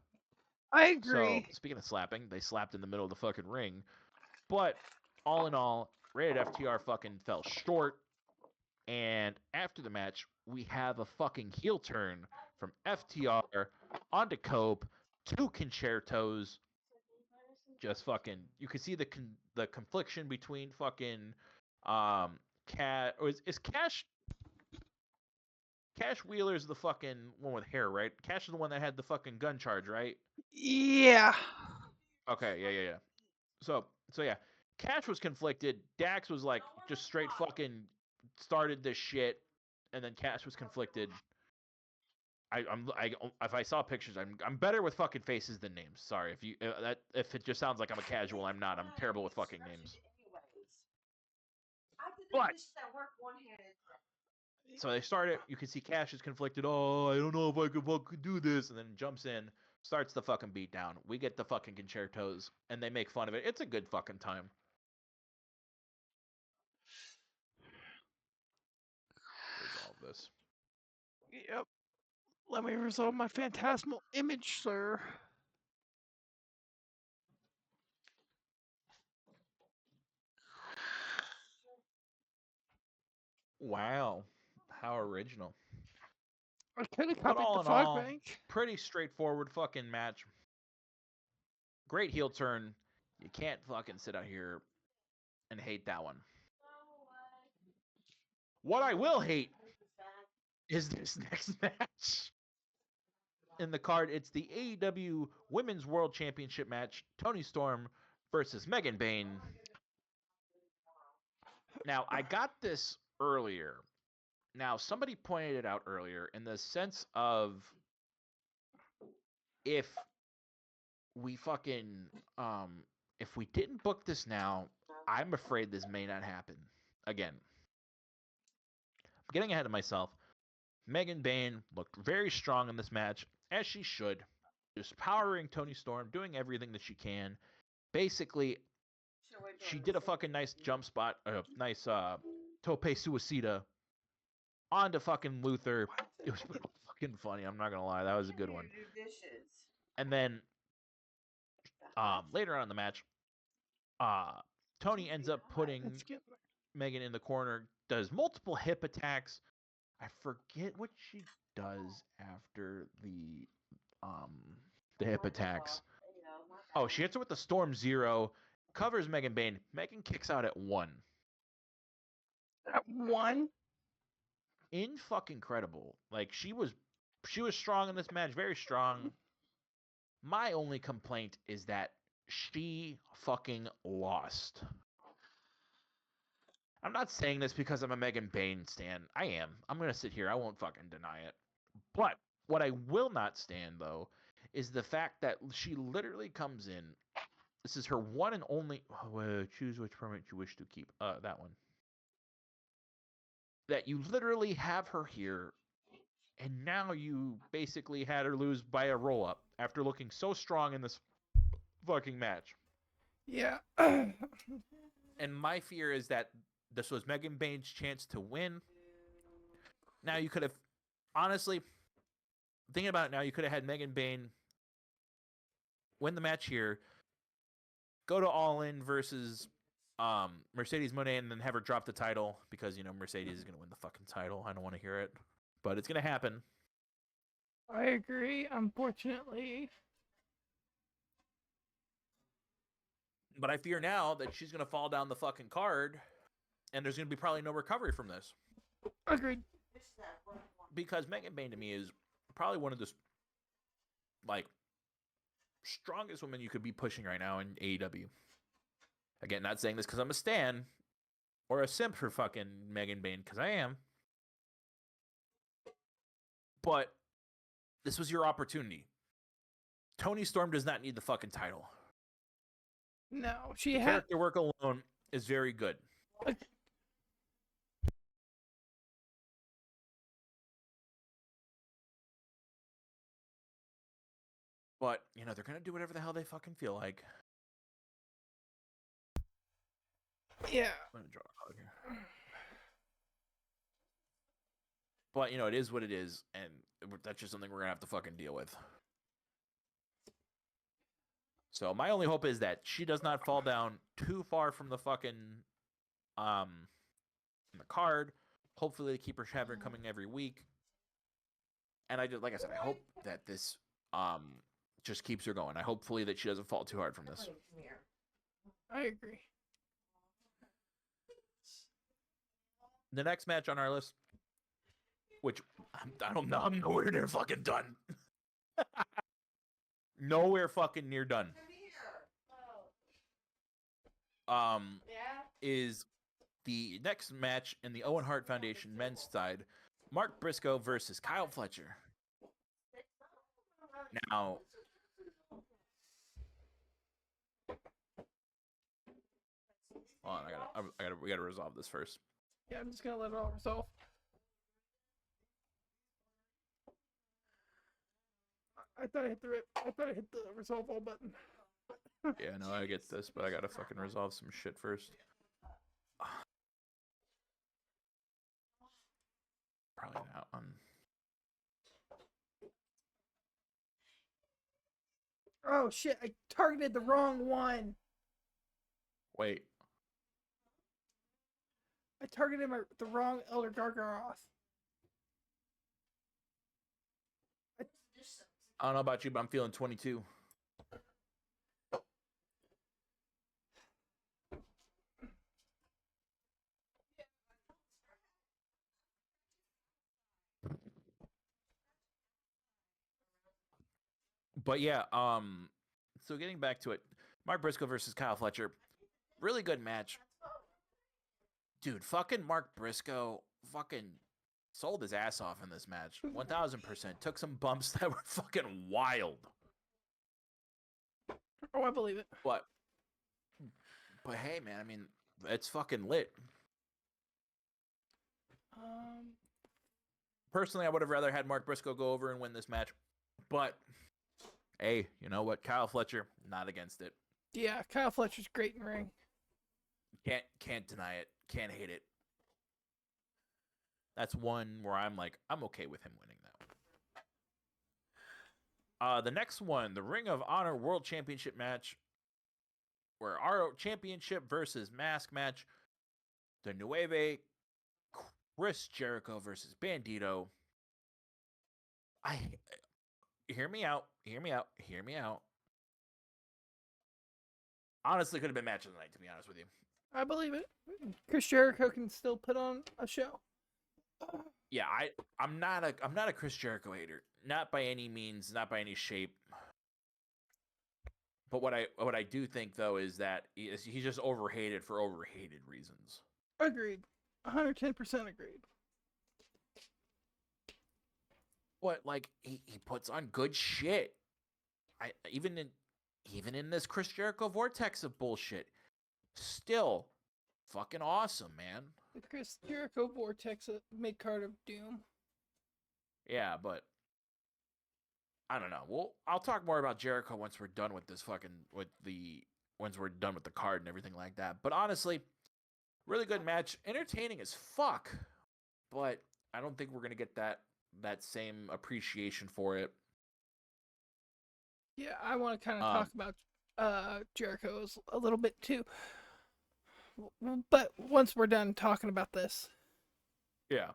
A: I
B: So,
A: agree.
B: speaking of slapping, they slapped in the middle of the fucking ring. But all in all, Rated FTR fucking fell short. And after the match, we have a fucking heel turn from FTR onto Cope, 2 concertos. Just fucking, you can see the confliction between fucking Cat, or is Cash Wheeler's the fucking one with hair, right? Cash is the one that had the fucking gun charge, right?
A: Yeah.
B: Okay, yeah. So yeah, Cash was conflicted. Dax was like just straight fucking started this shit, and then Cash was conflicted. If I saw pictures, I'm better with fucking faces than names. Sorry if it just sounds like I'm a casual, I'm not. I'm terrible with fucking names. But so they started. You can see Cash is conflicted. Oh, I don't know if I could do this, and then jumps in, starts the fucking beat down. We get the fucking concertos, and they make fun of it. It's a good fucking time. Resolve this.
A: Yep. Let me resolve my phantasmal image, sir.
B: Wow, how original.
A: I could have
B: But
A: copied
B: all
A: the
B: in
A: fog
B: all,
A: bank.
B: pretty straightforward fucking match. Great heel turn. You can't fucking sit out here and hate that one. What I will hate is this next match in the card. It's the AEW Women's World Championship match. Toni Storm versus Megan Bayne. Now, I got this earlier. Now, somebody pointed it out earlier in the sense of if we fucking if we didn't book this now, I'm afraid this may not happen again. I'm getting ahead of myself. Megan Bayne looked very strong in this match, as she should. Just powering Toni Storm, doing everything that she can. Basically, she did a fucking nice jump spot, nice tope suicida onto fucking Luther. It was fucking funny. I'm not gonna lie, that was a good one. And then later on in the match, Toni ends up putting Megan in the corner, does multiple hip attacks. I forget what she does after the hip attacks. Oh, she hits her with the Storm Zero, covers Megan Bayne. Megan kicks out at 1.
A: At 1?
B: In fucking credible. Like she was strong in this match, very strong. My only complaint is that she fucking lost. I'm not saying this because I'm a Megan Bayne stan. I am. I'm going to sit here. I won't fucking deny it. But what I will not stand, though, is the fact that she literally comes in. This is her one and only. Choose which permit you wish to keep. That one. That you literally have her here, and now you basically had her lose by a roll up after looking so strong in this fucking match.
A: Yeah.
B: And my fear is that this was Megan Bayne's chance to win. Now you could have, honestly, thinking about it now, you could have had Megan Bayne win the match here, go to All In versus Mercedes Moné, and then have her drop the title because, you know, Mercedes is going to win the fucking title. I don't want to hear it, but it's going to happen.
A: I agree, unfortunately.
B: But I fear now that she's gonna fall down the fucking card, and there's gonna be probably no recovery from this.
A: Agreed.
B: Because Megan Bayne to me is probably one of the like strongest women you could be pushing right now in AEW. Again, not saying this because I'm a stan or a simp for fucking Megan Bayne, because I am. But this was your opportunity. Toni Storm does not need the fucking title.
A: No, she
B: The
A: had.
B: character work alone is very good. But, you know, they're going to do whatever the hell they fucking feel like.
A: Yeah.
B: I'm going to draw a card here. But, you know, it is what it is, and that's just something we're going to have to fucking deal with. So my only hope is that she does not fall down too far from the fucking the card. Hopefully they keep her having coming every week. And I just, like I said, I hope that this just keeps her going. I hopefully that she doesn't fall too hard from this.
A: I agree.
B: The next match on our list, which I don't know, I'm nowhere near fucking done. Nowhere fucking near done. Is the next match in the Owen Hart Foundation men's side, Mark Briscoe versus Kyle Fletcher. Now, hold on, we gotta resolve this first.
A: Yeah, I'm just gonna let it all resolve. I thought I hit the resolve all button.
B: Yeah, no, I get this, but I gotta fucking resolve some shit first. Probably not on.
A: Oh shit! I targeted the wrong one.
B: Wait.
A: I targeted the wrong Elder Gargaroth.
B: I don't know about you, but I'm feeling 22. But yeah, so getting back to it, Mark Briscoe versus Kyle Fletcher, really good match. Dude, fucking Mark Briscoe fucking sold his ass off in this match. 1000%. Took some bumps that were fucking wild.
A: Oh, I believe it.
B: But hey, man, I mean, it's fucking lit. Personally, I would have rather had Mark Briscoe go over and win this match. But hey, you know what? Kyle Fletcher, not against it.
A: Yeah, Kyle Fletcher's great in ring.
B: Can't deny it. Can't hate it. That's one where I'm like, I'm okay with him winning that. The next one, the Ring of Honor World Championship match, where our championship versus mask match, the Nueve, Chris Jericho versus Bandito. Hear me out. Honestly, could have been match of the night, to be honest with you.
A: I believe it. Chris Jericho can still put on a show.
B: Yeah, I'm not a Chris Jericho hater. Not by any means, not by any shape. But what I do think though is that he's just overhated for overhated reasons.
A: Agreed. 110% agreed.
B: But like he puts on good shit. Even in this Chris Jericho vortex of bullshit, still fucking awesome, man.
A: The Chris Jericho vortex mid-card of doom.
B: Yeah, but I don't know. Well, I'll talk more about Jericho once we're done with this once we're done with the card and everything like that. But honestly, really good match, entertaining as fuck. But I don't think we're gonna get that same appreciation for it.
A: Yeah, I want to kind of talk about Jericho's a little bit too. But once we're done talking about this.
B: Yeah.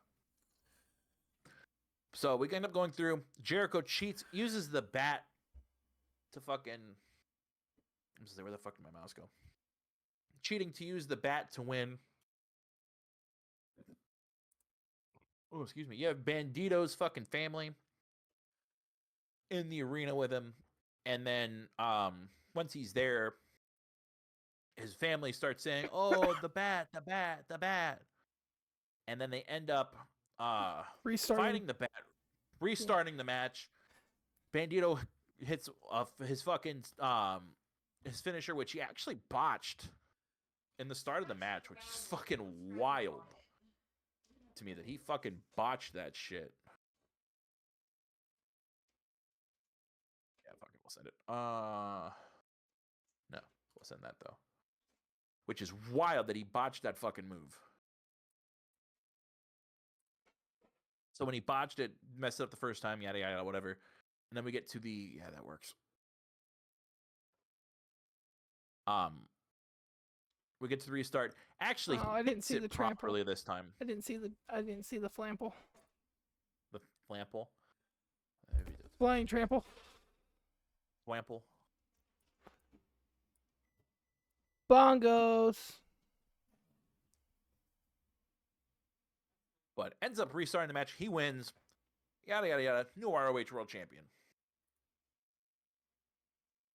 B: So we end up going through. Jericho cheats, uses the bat to fucking. I'm just saying, where the fuck did my mouse go? cheating to use the bat to win. Oh, excuse me. You have Bandito's fucking family in the arena with him, and then once he's there, his family starts saying, "Oh, the bat, the bat, the bat," and then they end up
A: Restarting.
B: fighting the bat, restarting the match. Bandito hits his fucking his finisher, which he actually botched in the start of the match, which is fucking wild to me that he fucking botched that shit. Yeah, fucking we'll send it. No, we'll send that though. Which is wild that he botched that fucking move. So when he botched it, messed it up the first time, yada yada, whatever. And then we get to the that works. We get to the restart. Actually,
A: I didn't see the trample
B: properly this time.
A: I didn't see the flample.
B: The flample.
A: Flying trample.
B: Flample.
A: Bongos.
B: But ends up restarting the match. He wins. Yada yada yada. New ROH World Champion.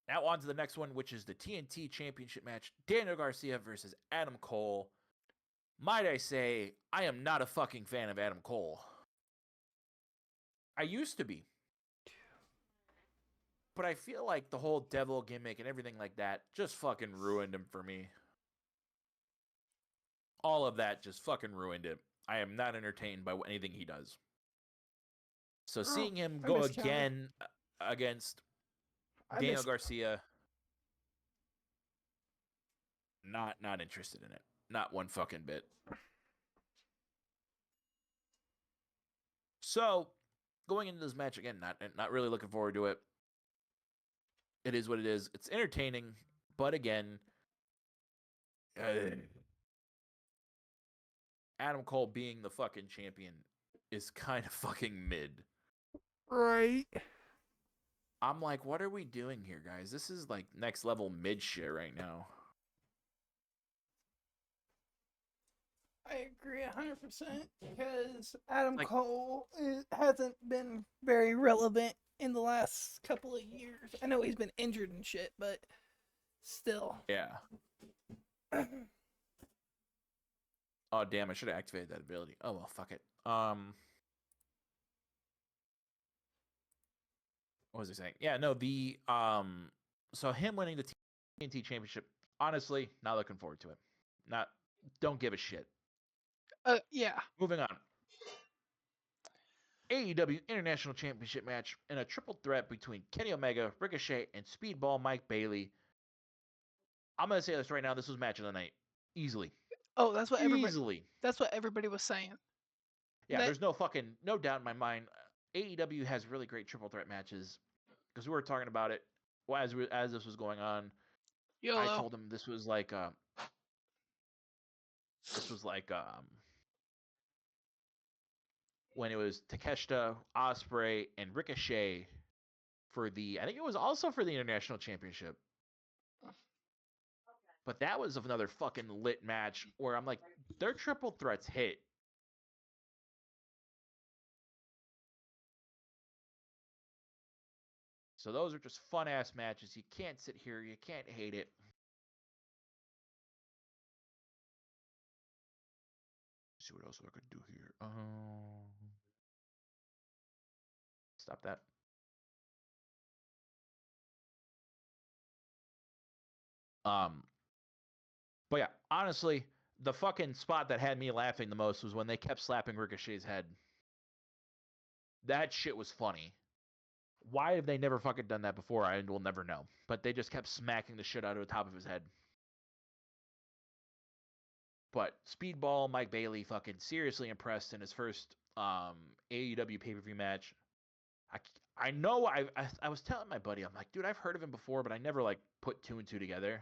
B: Now on to the next one, which is the TNT Championship match. Daniel Garcia versus Adam Cole. Might I say, I am not a fucking fan of Adam Cole. I used to be. But I feel like the whole devil gimmick and everything like that just fucking ruined him for me. All of that just fucking ruined it. I am not entertained by anything he does. So seeing him go again against Daniel Garcia, not interested in it. Not one fucking bit. So, going into this match again, not really looking forward to it. It is what it is. It's entertaining, but again, Adam Cole being the fucking champion is kind of fucking mid.
A: Right.
B: I'm like, what are we doing here, guys? This is like next level mid shit right now.
A: I agree 100% because Adam Cole hasn't been very relevant in the last couple of years. I know he's been injured and shit, but still.
B: Yeah. Oh, damn, I should have activated that ability. Oh, well, fuck it. What was I saying? Yeah, no, the so him winning the TNT Championship, honestly, not looking forward to it. Don't give a shit.
A: Yeah.
B: Moving on. AEW International Championship match in a triple threat between Kenny Omega, Ricochet, and Speedball Mike Bailey. I'm gonna say this right now. This was match of the night, easily.
A: Oh, that's what everybody was saying.
B: Yeah, there's no doubt in my mind. AEW has really great triple threat matches because we were talking about it as this was going on.
A: YOLO.
B: I told him this was like when it was Takeshita, Ospreay, and Ricochet for I think it was also for the International Championship. But that was another fucking lit match where I'm like, their triple threats hit. So those are just fun ass matches. You can't sit here, you can't hate it. Let's see what else I could do here. Stop that. But yeah, honestly, the fucking spot that had me laughing the most was when they kept slapping Ricochet's head. That shit was funny. Why have they never fucking done that before? I will never know. But they just kept smacking the shit out of the top of his head. But Speedball Mike Bailey fucking seriously impressed in his first AEW pay-per-view match. I know I was telling my buddy, I'm like, dude, I've heard of him before, but I never like put two and two together.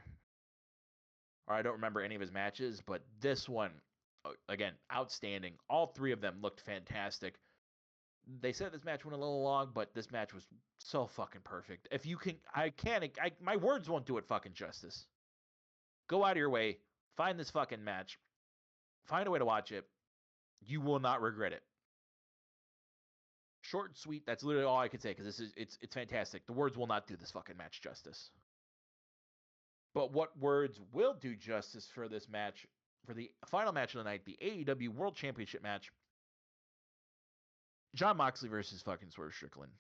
B: Or I don't remember any of his matches, but this one, again, outstanding. All three of them looked fantastic. They said this match went a little long, but this match was so fucking perfect. If you can, my words won't do it fucking justice. Go out of your way, Find this fucking match. Find a way to watch it. You will not regret it. Short and sweet. That's literally all I can say because it's fantastic. The words will not do this fucking match justice. But what words will do justice for this match, for the final match of the night, the AEW World Championship match, Jon Moxley versus fucking Swerve Strickland.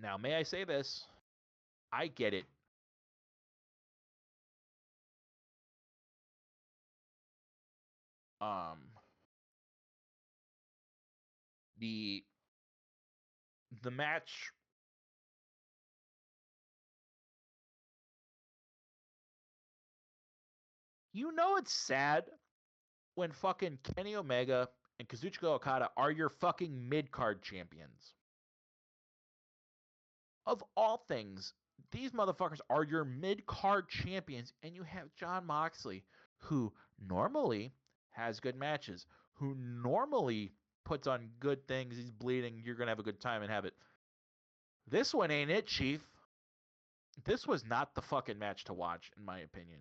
B: Now, may I say this? I get it. The match, it's sad when fucking Kenny Omega and Kazuchika Okada are your fucking mid-card champions. Of all things, these motherfuckers are your mid-card champions, and you have Jon Moxley, who normally has good matches, who normally puts on good things. He's bleeding. You're going to have a good time and have it. This one ain't it, Chief. This was not the fucking match to watch, in my opinion.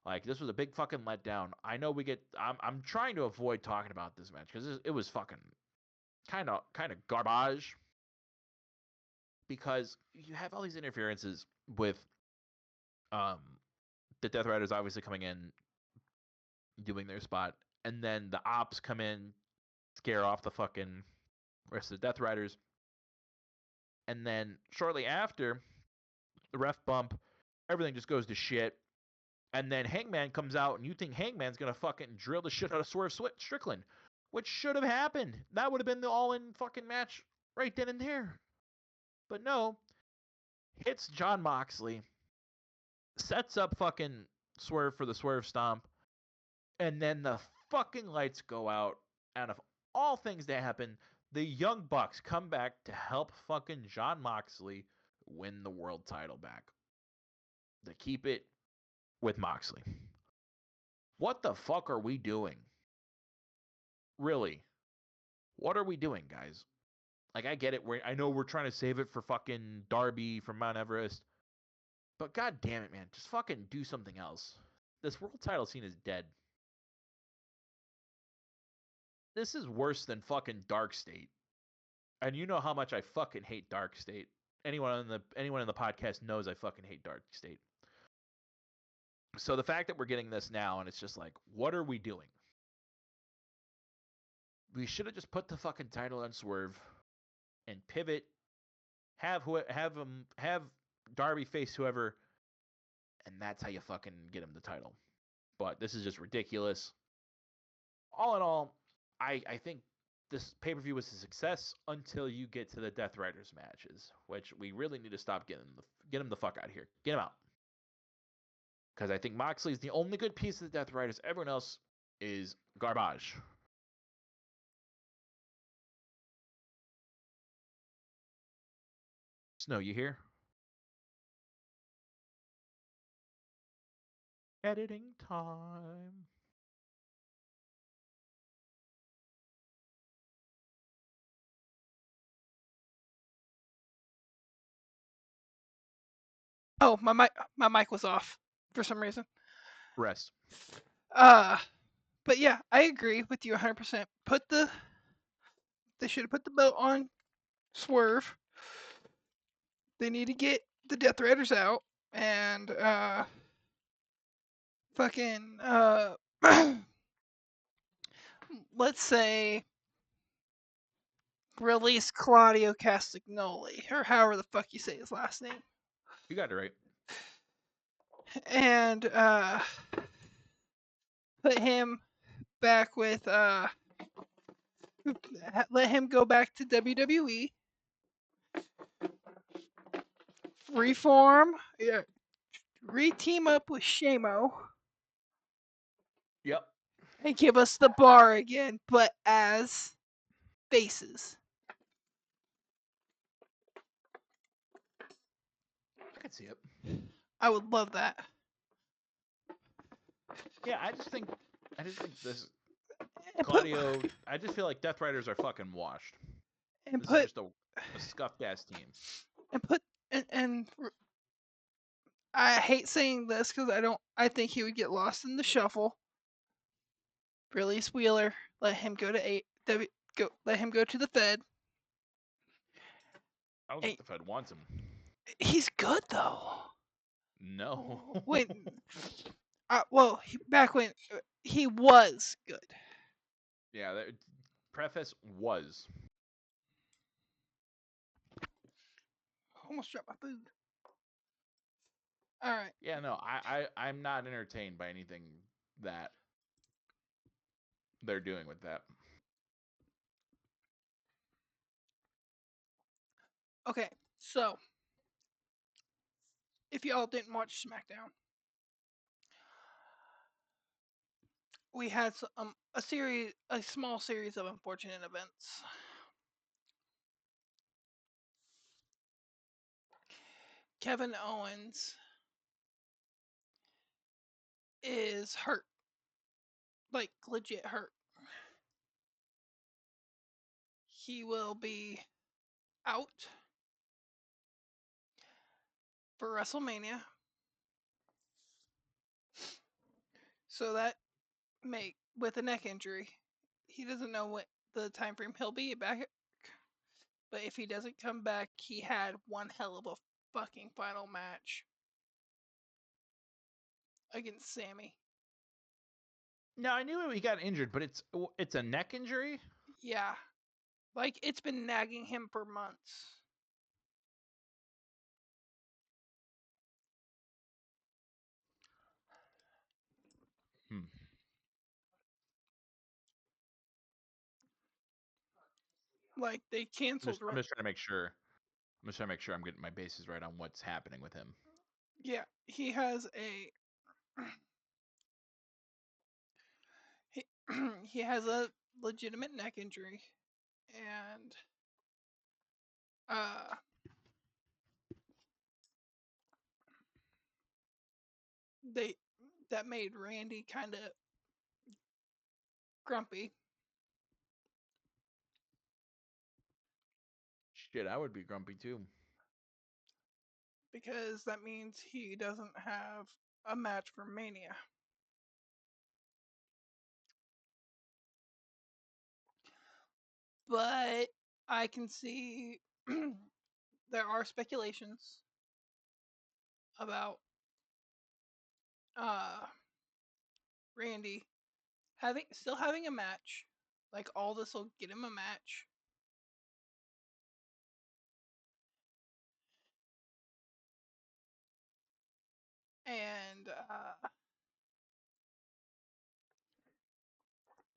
B: Like, this was a big fucking letdown. I know I'm trying to avoid talking about this match because it was fucking kind of garbage. Because you have all these interferences with the Death Riders obviously coming in, doing their spot, and then the Ops come in, scare off the fucking rest of the Death Riders, and then shortly after, the ref bump, everything just goes to shit, and then Hangman comes out, and you think Hangman's gonna fucking drill the shit out of Swerve Strickland, which should have happened. That would have been the all-in fucking match right then and there. But no, hits Jon Moxley, sets up fucking Swerve for the Swerve Stomp, and then the fucking lights go out. Out of all things that happen, the Young Bucks come back to help fucking Jon Moxley win the world title back. To keep it with Moxley. What the fuck are we doing? Really? What are we doing, guys? Like, I get it. I know we're trying to save it for fucking Darby from Mount Everest. But god damn it, man. Just fucking do something else. This world title scene is dead. This is worse than fucking Dark State. And you know how much I fucking hate Dark State. Anyone in the podcast knows I fucking hate Dark State. So the fact that we're getting this now and it's just like, what are we doing? We should have just put the fucking title on Swerve and pivot, have Darby face whoever, and that's how you fucking get him the title. But this is just ridiculous. All in all, I think this pay-per-view was a success until you get to the Death Riders matches, which we really need to stop get him the fuck out of here. Get him out. Because I think Moxley's the only good piece of the Death Riders. Everyone else is garbage. Snow, you here? Editing time.
A: Oh, my mic was off for some reason.
B: Rest.
A: But yeah, I agree with you 100%. They should have put the belt on Swerve. They need to get the Death Riders out and fucking let's say release Claudio Castagnoli, or however the fuck you say his last name.
B: You got it right.
A: And put him back with let him go back to WWE. Reform, yeah, re-team up with Shamo.
B: Yep.
A: And give us the bar again, but as faces.
B: I can see it.
A: I would love that.
B: Yeah, I just think this
A: And
B: Claudio. I just feel like Death Riders are fucking washed.
A: and
B: This
A: put
B: is just a scuffed ass team.
A: and put and I hate saying this because I think he would get lost in the shuffle. Release Wheeler, let him go to let him go to the Fed.
B: I don't think the Fed wants him.
A: He's good though.
B: No.
A: Wait, well, back when he was good.
B: Yeah, preface was.
A: Almost dropped my food. All right.
B: Yeah, no, I'm not entertained by anything that they're doing with that.
A: Okay, so if y'all didn't watch SmackDown, we had a small series of unfortunate events. Kevin Owens is hurt, like legit hurt. He will be out for WrestleMania. So that with a neck injury, he doesn't know what the time frame he'll be back. But if he doesn't come back, he had one hell of a fucking final match against Sammy.
B: No, I knew he got injured, but it's a neck injury.
A: Yeah, like it's been nagging him for months. Like they canceled.
B: I'm just trying to make sure. I'm just trying to make sure I'm getting my bases right on what's happening with him.
A: Yeah, he has a he, he has a legitimate neck injury, and they that made Randy kind of grumpy.
B: Shit, I would be grumpy too.
A: Because that means he doesn't have a match for Mania. But I can see there are speculations about Randy still having a match. Like all this will get him a match. And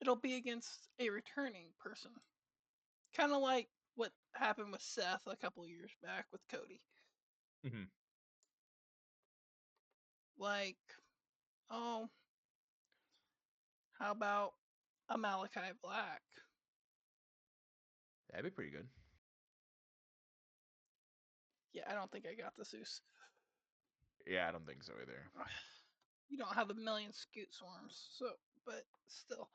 A: it'll be against a returning person. Kind of like what happened with Seth a couple years back with Cody.
B: Mm-hmm.
A: Like, oh, how about a Malachi Black?
B: That'd be pretty good.
A: Yeah, I don't think I got the Zeus.
B: Yeah, I don't think so either.
A: You don't have a million scoot swarms, so but still.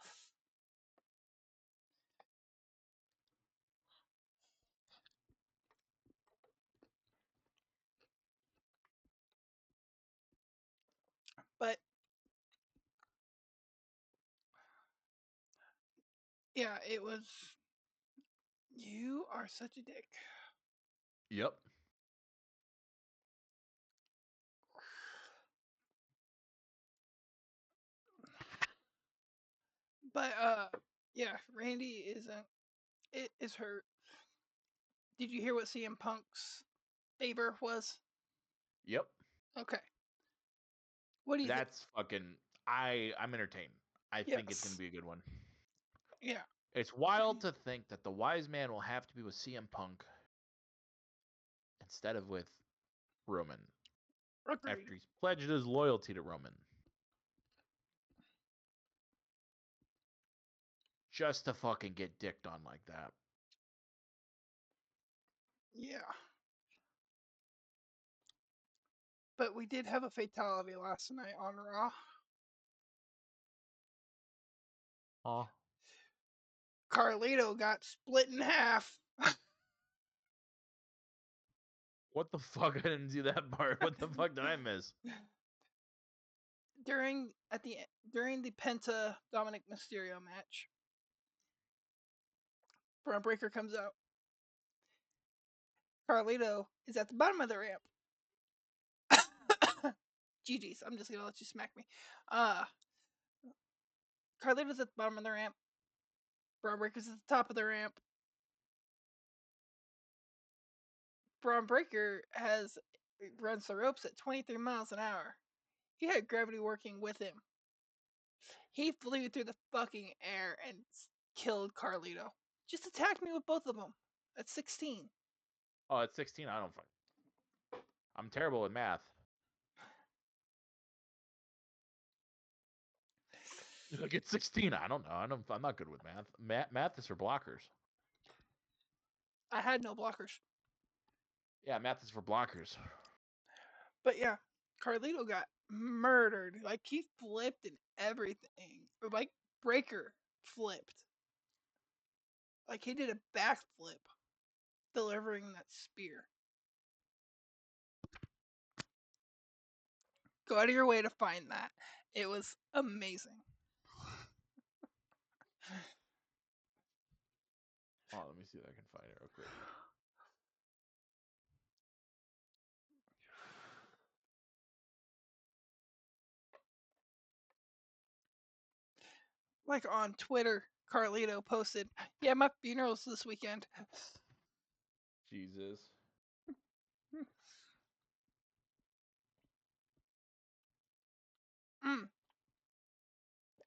A: But yeah, it was. You are such a dick.
B: Yep.
A: But yeah, Randy is hurt. Did you hear what CM Punk's favor was?
B: Yep.
A: Okay. What do you think?
B: That's fucking. I'm entertained. I think it's gonna
A: Yes.
B: be a good one.
A: Yeah.
B: It's wild to think that the wise man will have to be with CM Punk instead of with Roman
A: Agreed.
B: after he's pledged his loyalty to Roman. Just to fucking get dicked on like that.
A: Yeah. But we did have a fatality last night on Raw.
B: Huh?
A: Carlito got split in half.
B: What the fuck? I didn't see that part. What the fuck did I miss?
D: During the Penta Dominic Mysterio match, Braun Breaker comes out. Carlito is at the bottom of the ramp. GG's, I'm just gonna let you smack me. Carlito's at the bottom of the ramp. Braun Breaker's at the top of the ramp. Braun Breaker runs the ropes at 23 miles an hour. He had gravity working with him. He flew through the fucking air and killed Carlito. Just attacked me with both of them at 16.
B: Oh, at 16, I don't fuck. I'm terrible at math. Like at 16, I don't know. I'm not good with math. Math is for blockers.
D: I had no blockers.
B: Yeah, math is for blockers.
D: But yeah, Carlito got murdered. Like he flipped and everything. Like Breaker flipped. Like he did a backflip delivering that spear. Go out of your way to find that. It was amazing.
B: Oh, let me see if I can find it real quick.
D: Like on Twitter, Carlito posted, "Yeah, my funeral's this weekend."
B: Jesus.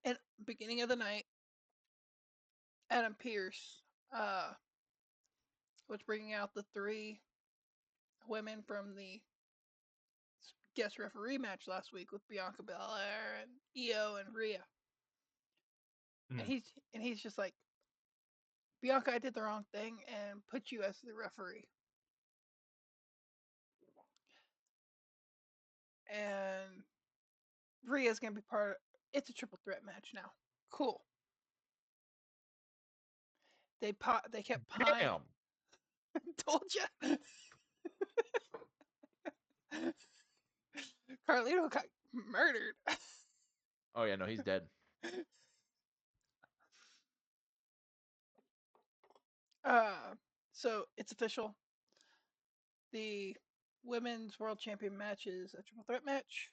D: At beginning of the night, Adam Pearce was bringing out the 3 women from the guest referee match last week with Bianca Belair and Io and Rhea. And he's just like, "Bianca, I did the wrong thing and put you as the referee." And Rhea's gonna be it's a triple threat match now. Cool. They kept pine.
B: Damn.
D: Told you. Carlito got murdered.
B: Oh yeah, no, he's dead.
D: So it's official. The women's world champion match is a triple threat match.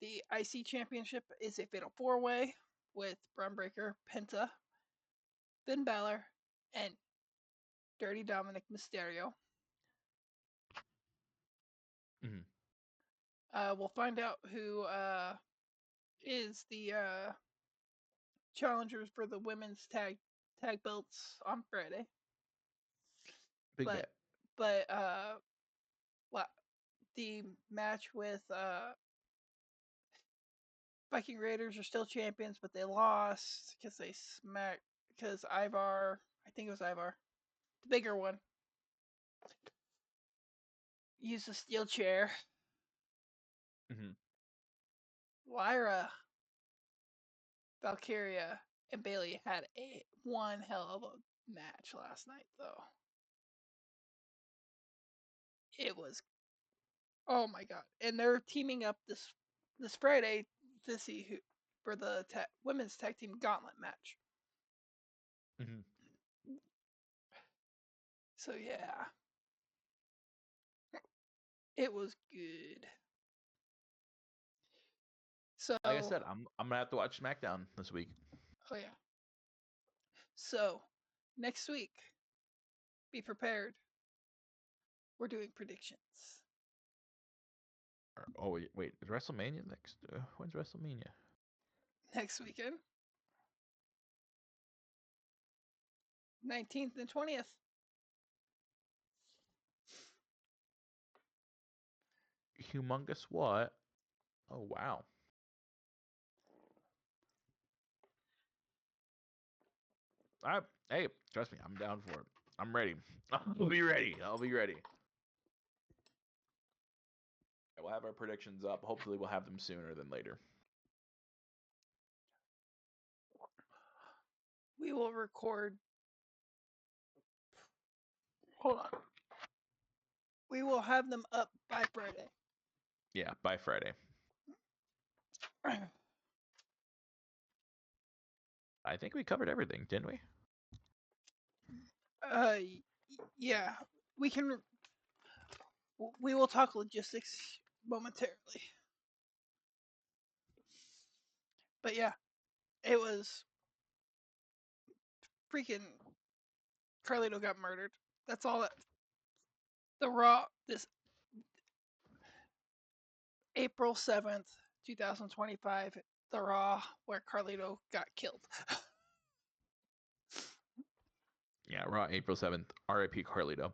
D: The IC championship is a fatal 4-way with Braun Breaker, Penta, Finn Balor, and Dirty Dominic Mysterio. We'll find out who is the challengers for the women's tag belts on Friday.
B: Big bet.
D: But the match with Viking Raiders are still champions, but they lost because Ivar, I think it was Ivar, the bigger one, used a steel chair. Lyra, Valkyria, and Bailey had one hell of a match last night, though. It was, oh my god! And they're teaming up this Friday to see who for the women's tag team gauntlet match. So yeah, it was good. So
B: like I said, I'm gonna have to watch SmackDown this week.
D: Oh yeah. So next week, be prepared. We're doing predictions.
B: Oh wait, is WrestleMania next? When's WrestleMania?
D: Next weekend, 19th and 20th.
B: Humongous what? Oh wow. Hey, trust me, I'm down for it. I'm ready. I'll be ready. We'll have our predictions up. Hopefully, we'll have them sooner than later.
D: We will record. Hold on. We will have them up by Friday.
B: Yeah, by Friday. I think we covered everything, didn't we?
D: Yeah, we can. We will talk logistics momentarily. But yeah, it was freaking Carlito got murdered. That's all that the Raw this April 7th, 2025, the Raw where Carlito got killed.
B: Yeah, Raw, April 7th. R.I.P. Carlito.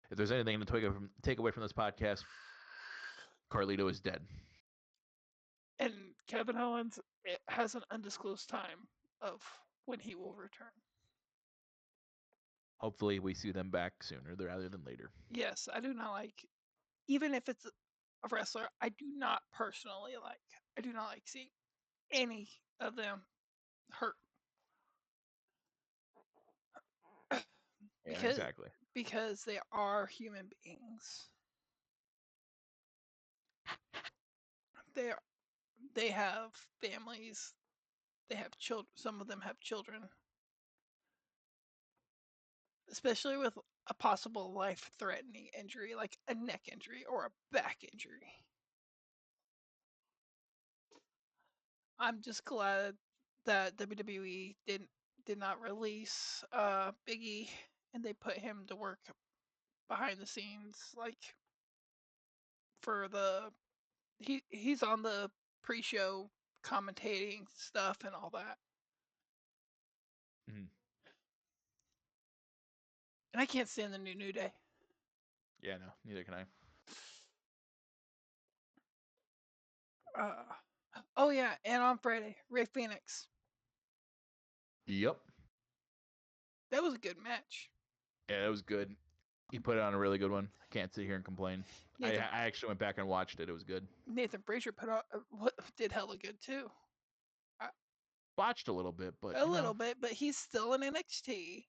B: If there's anything to take away from this podcast, Carlito is dead.
D: And Kevin Owens has an undisclosed time of when he will return.
B: Hopefully, we see them back sooner rather than later.
D: Yes, I do not like, even if it's a wrestler, I do not like seeing any of them hurt.
B: Yeah, exactly.
D: Because they are human beings. They have families. They have children. Some of them have children. Especially with a possible life-threatening injury like a neck injury or a back injury. I'm just glad that WWE did not release Biggie and they put him to work behind the scenes, like for he's on the pre-show commentating stuff and all that.
B: Mm-hmm.
D: And I can't stand the New Day.
B: Yeah, no, neither can I.
D: Oh yeah, and on Friday, Ray Phoenix.
B: Yep.
D: That was a good match.
B: Yeah, it was good. He put on a really good one. I can't sit here and complain. I actually went back and watched it. It was good.
D: Nathan Frazier did hella good too.
B: Watched a little bit, but
D: a little bit, but he's still in NXT.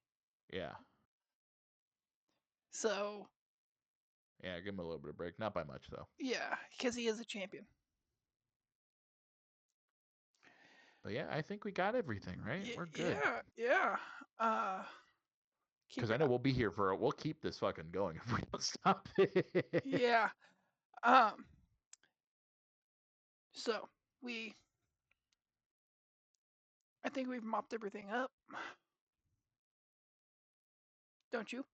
B: Yeah.
D: So.
B: Yeah, give him a little bit of break. Not by much though.
D: Yeah, because he is a champion.
B: But yeah, I think we got everything, right? We're good.
D: Yeah.
B: Because I know we'll be here we'll keep this fucking going if we don't stop it.
D: Yeah. So I think we've mopped everything up. Don't you?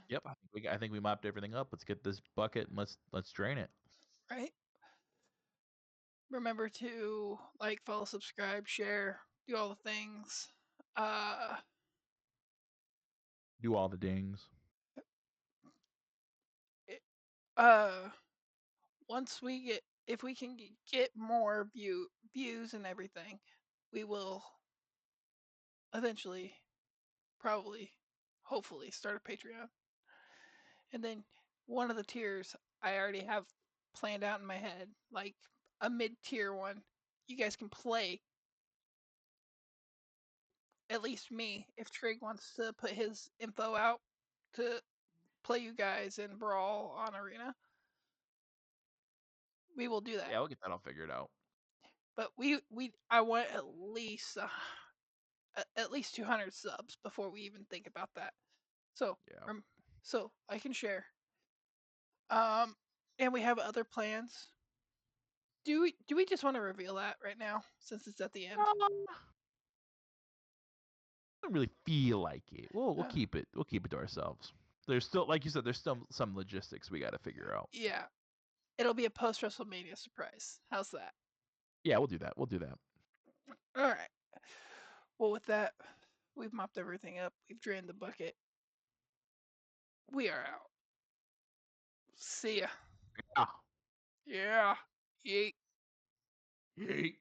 B: Yep. I think we mopped everything up. Let's get this bucket and let's drain it.
D: Right. Remember to like, follow, subscribe, share, do all the things.
B: Do all the dings.
D: Once if we can get more views and everything, we will eventually, probably, hopefully, start a Patreon. And then one of the tiers I already have planned out in my head, like a mid-tier one. You guys can play, at least me, if Trig wants to put his info out to play you guys in Brawl on Arena. We will do that.
B: Yeah, we'll get that all figured out.
D: But I want at least 200 subs before we even think about that. So
B: yeah.
D: So I can share. And we have other plans. Do we just want to reveal that right now since it's at the end?
B: I don't really feel like it. We'll keep it. We'll keep it to ourselves. There's still, like you said, there's still some logistics we got to figure out.
D: Yeah, it'll be a post WrestleMania surprise. How's that?
B: Yeah, we'll do that. We'll do that.
D: All right. Well, with that, we've mopped everything up. We've drained the bucket. We are out. See ya.
B: Yeah.
D: Yeah. Yeet.
B: Yeet.